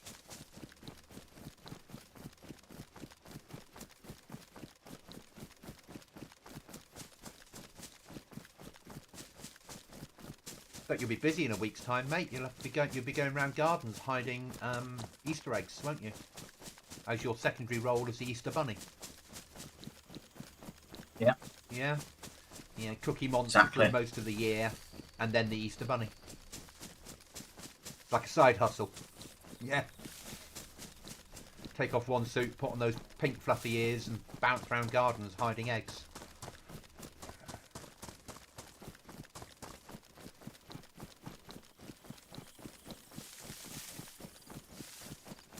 [SPEAKER 2] But you'll be busy in a week's time, mate. You'll be going around gardens hiding Easter eggs, won't you? As your secondary role as the Easter Bunny.
[SPEAKER 3] Yeah.
[SPEAKER 2] Yeah. Yeah, Cookie Monster
[SPEAKER 3] Exactly.
[SPEAKER 2] for most of the year, and then the Easter Bunny. Like a side hustle. Yeah. Take off one suit, put on those pink fluffy ears, and bounce around gardens hiding eggs.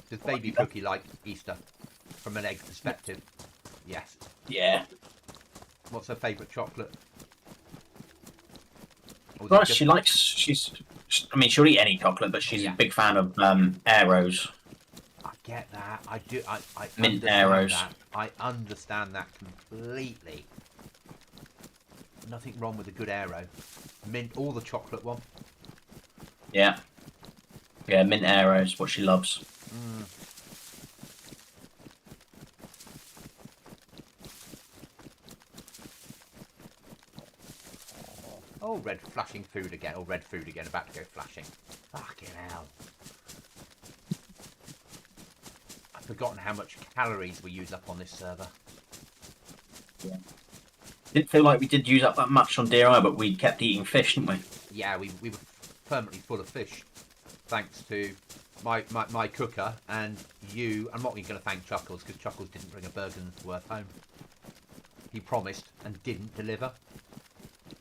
[SPEAKER 2] Does baby Cookie like Easter from an egg perspective? Yes.
[SPEAKER 3] Yeah.
[SPEAKER 2] What's her favourite chocolate? Or is
[SPEAKER 3] Well,
[SPEAKER 2] it just-
[SPEAKER 3] she likes. I mean, she'll eat any chocolate, but she's
[SPEAKER 2] Yeah.
[SPEAKER 3] a big fan of arrows.
[SPEAKER 2] I get that. I do. I
[SPEAKER 3] Mint
[SPEAKER 2] understand
[SPEAKER 3] arrows.
[SPEAKER 2] that. I understand that completely. Nothing wrong with a good arrow. Mint or the chocolate one.
[SPEAKER 3] Yeah. Yeah, mint arrows, what she loves.
[SPEAKER 2] Mm. Oh, red flashing food again. Or red food again. About to go flashing. Fucking hell. I've forgotten how much calories we use up on this server.
[SPEAKER 3] Yeah. Didn't feel like we did use up that much on DRI, but we kept eating fish, didn't we?
[SPEAKER 2] Yeah, we were permanently full of fish. Thanks to my cooker and you. I'm not even going to thank Chuckles because Chuckles didn't bring a burger's worth home. He promised and didn't deliver.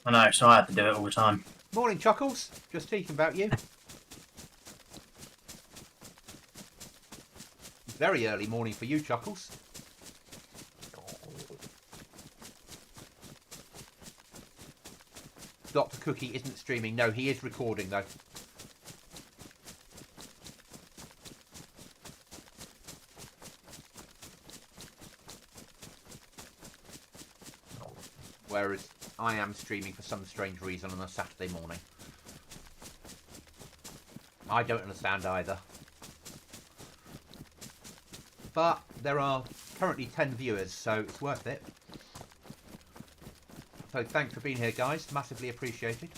[SPEAKER 3] I know, so I had to do it all the time.
[SPEAKER 2] Morning, Chuckles. Just thinking about you. Very early morning for you, Chuckles. Dr. Cookie isn't streaming. No, he is recording, though. Whereas I am streaming for some strange reason on a Saturday morning. I don't understand either. But there are currently 10 viewers, so it's worth it. So thanks for being here, guys. Massively appreciated.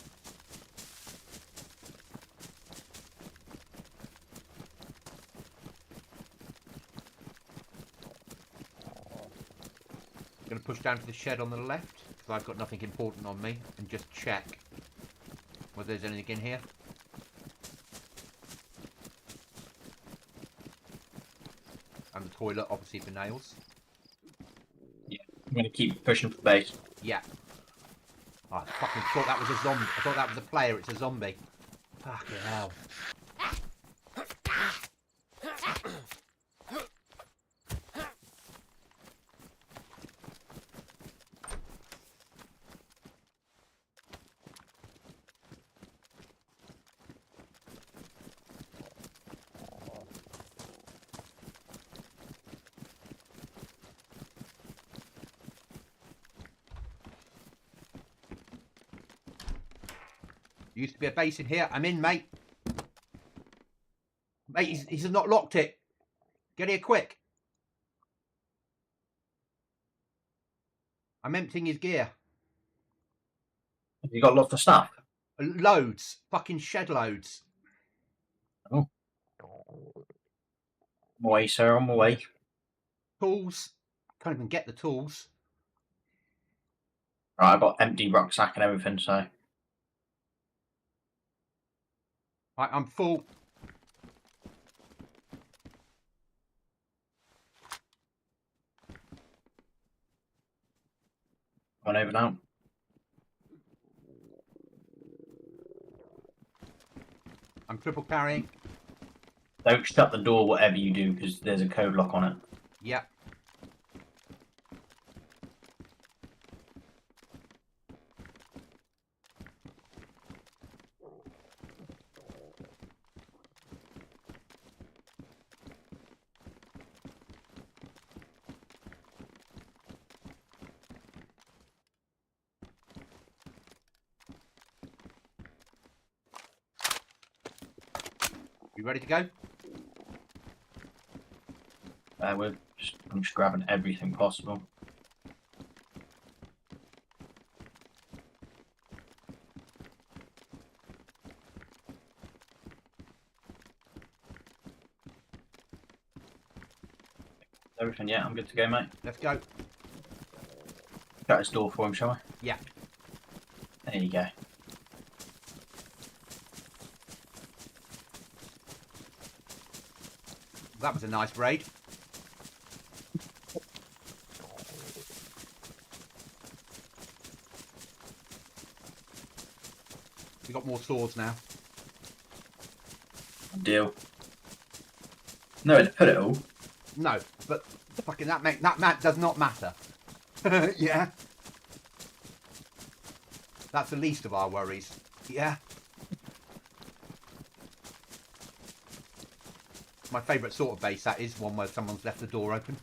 [SPEAKER 2] Going to push down to the shed on the left, because I've got nothing important on me, and just check whether there's anything in here. And the toilet, obviously, for nails.
[SPEAKER 3] Yeah, I'm going to keep pushing for base.
[SPEAKER 2] Yeah. Oh, I fucking thought that was a zombie. I thought that was a player. It's a zombie. Fucking hell. Used to be a base in here. I'm in, mate. Mate, he's not locked it. Get here quick. I'm emptying his gear.
[SPEAKER 3] Have you got lots of stuff?
[SPEAKER 2] Loads. Fucking shed loads.
[SPEAKER 3] Oh. On my way, sir, on my way.
[SPEAKER 2] Tools. Can't even get the tools.
[SPEAKER 3] Right, I've got empty rucksack and everything, so...
[SPEAKER 2] Right, I'm full.
[SPEAKER 3] On over now.
[SPEAKER 2] I'm triple carrying.
[SPEAKER 3] Don't shut the door, whatever you do, because there's a code lock on it.
[SPEAKER 2] Yep. You ready to go?
[SPEAKER 3] I'm just grabbing everything possible. Everything, yeah, I'm good to go, mate.
[SPEAKER 2] Let's go.
[SPEAKER 3] Shut his door for him, shall I?
[SPEAKER 2] Yeah.
[SPEAKER 3] There you go.
[SPEAKER 2] That was a nice raid. We got more swords now.
[SPEAKER 3] Deal. No, to put it all.
[SPEAKER 2] No, but fucking that does not matter. Yeah. That's the least of our worries. Yeah. My favourite sort of base, that is one where someone's left the door open.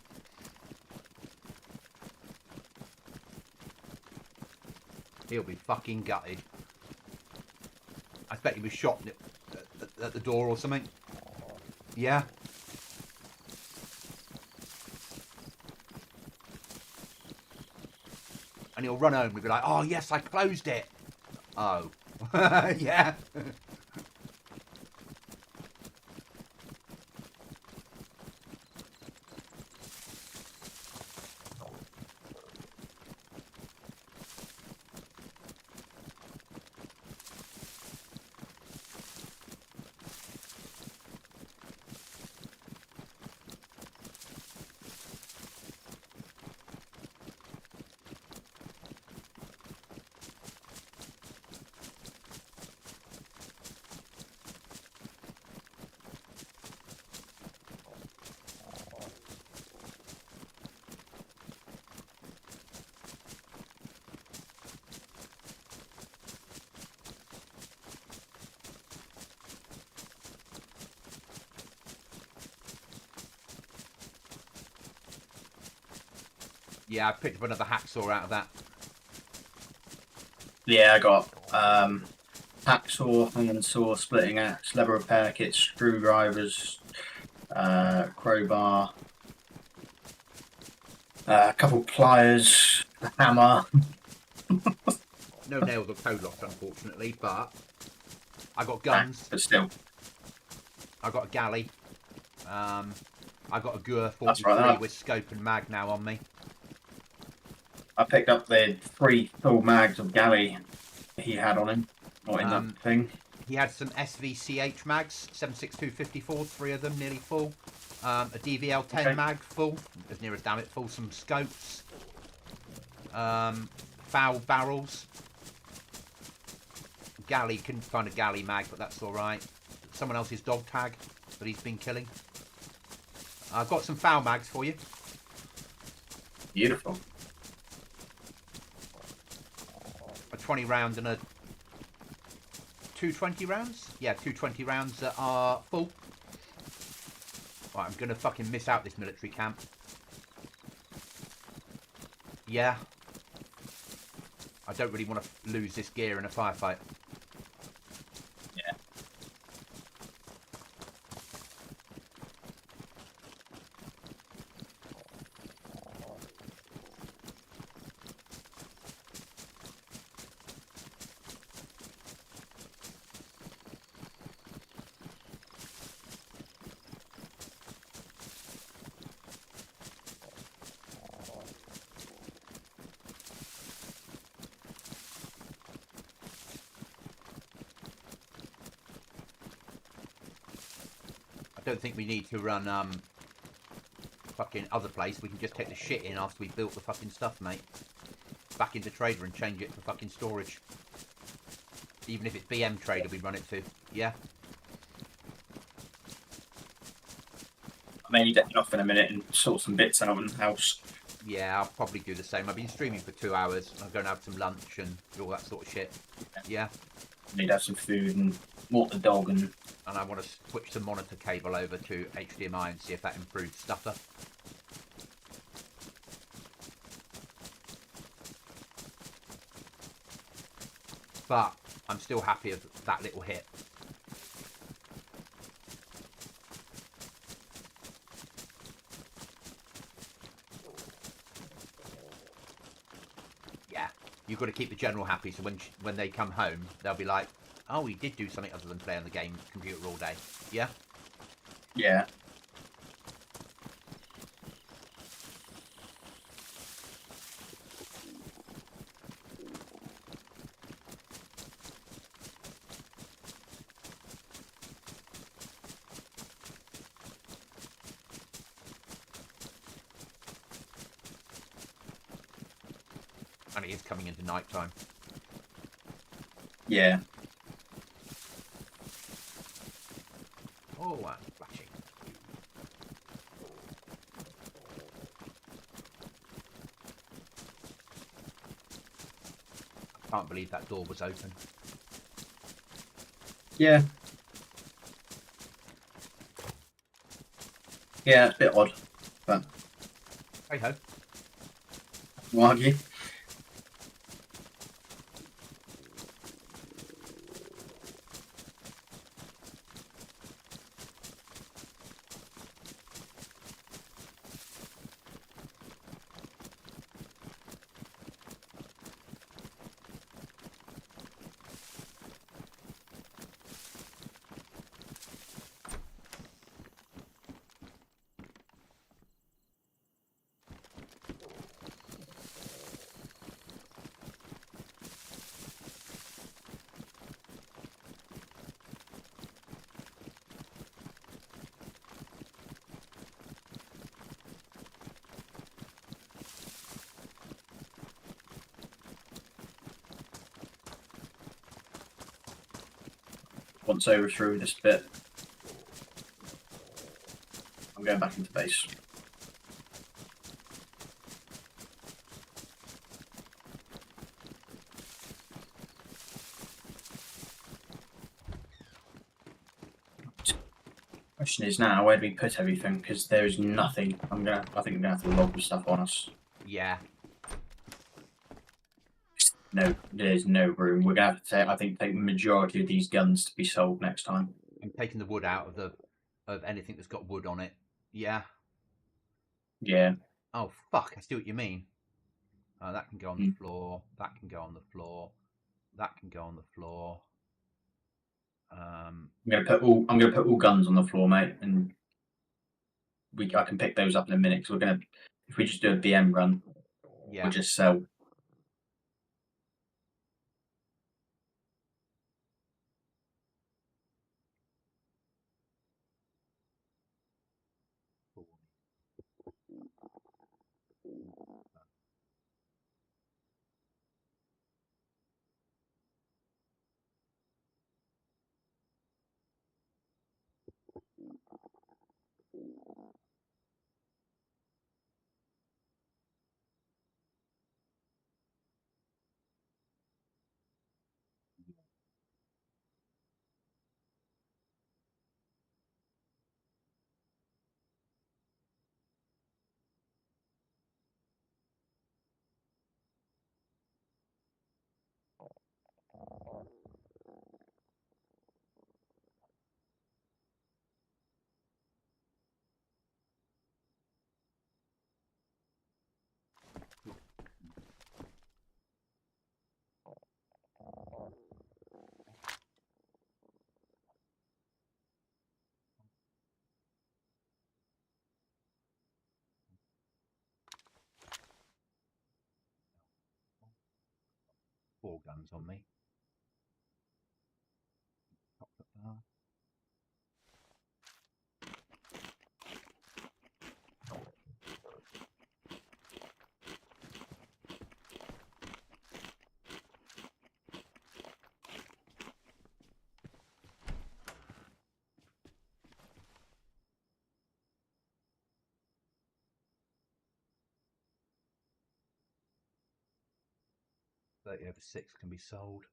[SPEAKER 2] He'll be fucking gutted. I bet he was shot at the door or something. Yeah. And he'll run home and be like, oh yes, I closed it. Oh. Yeah. Yeah, I picked up another hacksaw out of that.
[SPEAKER 3] Yeah, I got hacksaw, hanging saw, splitting axe, lever repair kit, screwdrivers, crowbar, a couple pliers, a hammer.
[SPEAKER 2] No nails or toe locks, unfortunately, but I got guns.
[SPEAKER 3] But still.
[SPEAKER 2] I got a galley. I got a Gur
[SPEAKER 3] That's
[SPEAKER 2] 43
[SPEAKER 3] right,
[SPEAKER 2] with scope and mag now on me.
[SPEAKER 3] I picked up the 3 full mags of galley he had on him. Not in that thing.
[SPEAKER 2] He had some SVCH mags, 7.6254, 3 of them nearly full. A DVL-10 mag full, as near as damn it full. Some scopes. Foul barrels. Galley, couldn't find a galley mag, but that's alright. Someone else's dog tag that he's been killing. I've got some foul mags for you.
[SPEAKER 3] Beautiful.
[SPEAKER 2] A 20 round and a 220 rounds? Yeah, 220 rounds that are full. Right, I'm going to fucking miss out this military camp. Yeah. I don't really want to lose this gear in a firefight.
[SPEAKER 3] Yeah.
[SPEAKER 2] I don't think we need to run fucking other place. We can just take the shit in after we built the fucking stuff, mate. Back into trader and change it for fucking storage. Even if it's BM trader we run it to. Yeah.
[SPEAKER 3] I may need to head off in a minute and sort some bits out in the house.
[SPEAKER 2] Yeah, I'll probably do the same. I've been streaming for 2 hours. I'm going to have some lunch and all that sort of shit. Yeah.
[SPEAKER 3] I need to have some food and walk the dog and...
[SPEAKER 2] And I want to switch the monitor cable over to HDMI and see if that improves stutter. But I'm still happy with that little hit. Yeah, you've got to keep the general happy, so when they come home, they'll be like, oh, he did do something other than play on the game computer all day. Yeah?
[SPEAKER 3] Yeah.
[SPEAKER 2] And it is coming into night time.
[SPEAKER 3] Yeah.
[SPEAKER 2] Oh, I'm flashing. I can't believe that door was open.
[SPEAKER 3] Yeah. Yeah, it's a bit odd, but...
[SPEAKER 2] Hey ho.
[SPEAKER 3] I'll argue. once over through this bit. I'm going back into base. Question is now, where do we put everything? Because there is nothing. I think I'm gonna have to log the stuff on us.
[SPEAKER 2] Yeah.
[SPEAKER 3] No, there's no room. We're gonna have to take, I think, take the majority of these guns to be sold next time.
[SPEAKER 2] I'm taking the wood out of anything that's got wood on it. Yeah.
[SPEAKER 3] Yeah.
[SPEAKER 2] Oh fuck! I see what you mean. That can go on the floor. That can go on the floor. That can go on the floor.
[SPEAKER 3] I'm gonna put all guns on the floor, mate, and I can pick those up in a minute. Because we're gonna, if we just do a BM run,
[SPEAKER 2] Yeah.
[SPEAKER 3] we'll just sell.
[SPEAKER 2] Four guns on me. .30/6 can be sold.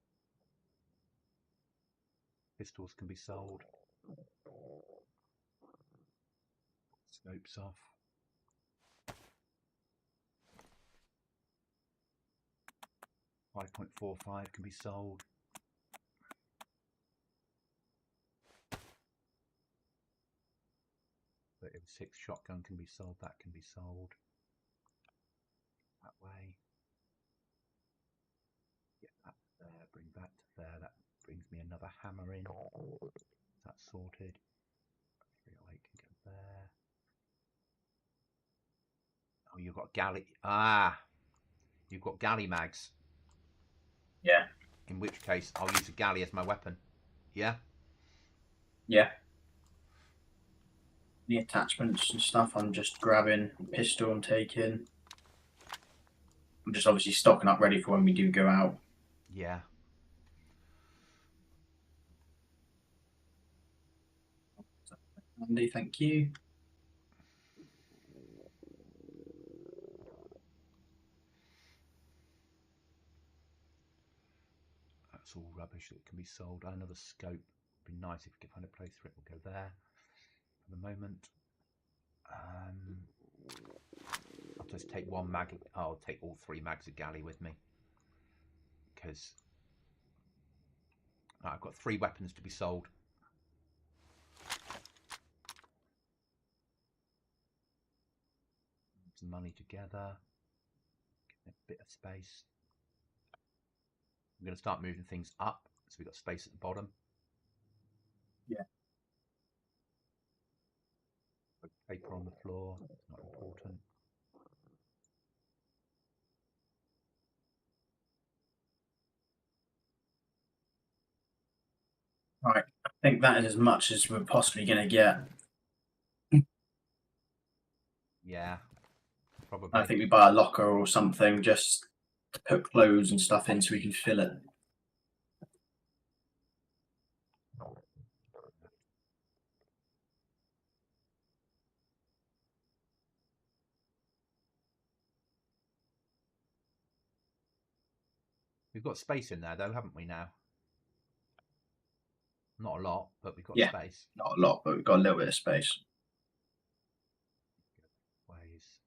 [SPEAKER 2] Pistols can be sold. Scopes off. .5.45 can be sold. .30/6 shotgun can be sold. That can be sold. That way. Get that there. Bring that to there. That brings me another hammer in. That's sorted. 308 can go there. Oh, you've got galley. Ah, you've got galley mags.
[SPEAKER 3] Yeah.
[SPEAKER 2] In which case, I'll use a galley as my weapon. Yeah?
[SPEAKER 3] Yeah. The attachments and stuff, I'm just grabbing. Pistol I'm taking. I'm just obviously stocking up ready for when we do go out.
[SPEAKER 2] Yeah.
[SPEAKER 3] Andy, thank you.
[SPEAKER 2] That's all rubbish that can be sold. Another scope. Would be nice if we could find a place for it. We'll go there for the moment. I'll just take one mag. I'll take all 3 mags of galley with me. Because I've got 3 weapons to be sold. Some money together. Get a bit of space. I'm going to start moving things up. So we've got space at the bottom.
[SPEAKER 3] Yeah.
[SPEAKER 2] Paper on the floor. It's not important.
[SPEAKER 3] Right. I think that is as much as we're possibly going to get.
[SPEAKER 2] Yeah. Probably.
[SPEAKER 3] I think we buy a locker or something just to put clothes and stuff in so we can fill it.
[SPEAKER 2] We've got space in there, though, haven't we, now? Not a lot, but we've got
[SPEAKER 3] Yeah.
[SPEAKER 2] space.
[SPEAKER 3] Not a lot, but we've got a little bit of space.
[SPEAKER 2] Ways.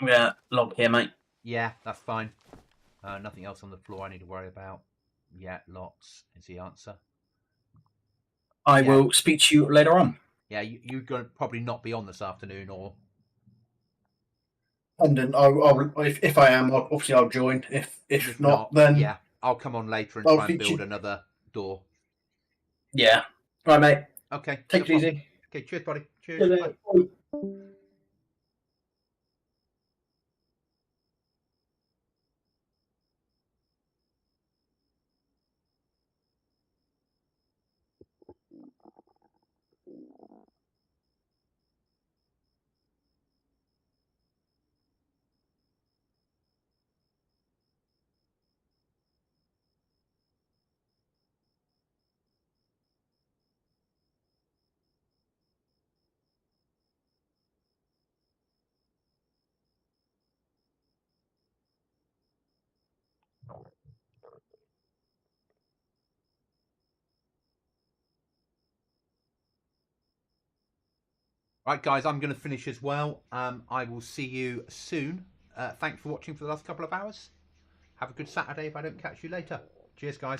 [SPEAKER 3] Yeah, log here, mate.
[SPEAKER 2] Yeah, that's fine. Nothing else on the floor I need to worry about. Yeah, lots is the answer.
[SPEAKER 3] I
[SPEAKER 2] Yeah.
[SPEAKER 3] will speak to you later on.
[SPEAKER 2] Yeah, you're going to probably not be on this afternoon, or
[SPEAKER 3] And then if I am, obviously I'll join. If not, then
[SPEAKER 2] yeah, I'll come on later and
[SPEAKER 3] I'll
[SPEAKER 2] try and
[SPEAKER 3] feature-
[SPEAKER 2] build another door.
[SPEAKER 3] yeah. Right, mate.
[SPEAKER 2] Okay,
[SPEAKER 3] Take
[SPEAKER 2] no
[SPEAKER 3] it
[SPEAKER 2] problem.
[SPEAKER 3] easy.
[SPEAKER 2] Okay, cheers, buddy. Cheers.
[SPEAKER 3] See you
[SPEAKER 2] Bye.
[SPEAKER 3] later.
[SPEAKER 2] Right, guys, I'm going to finish as well. I will see you soon. Thanks for watching for the last couple of hours. Have a good Saturday if I don't catch you later. Cheers, guys.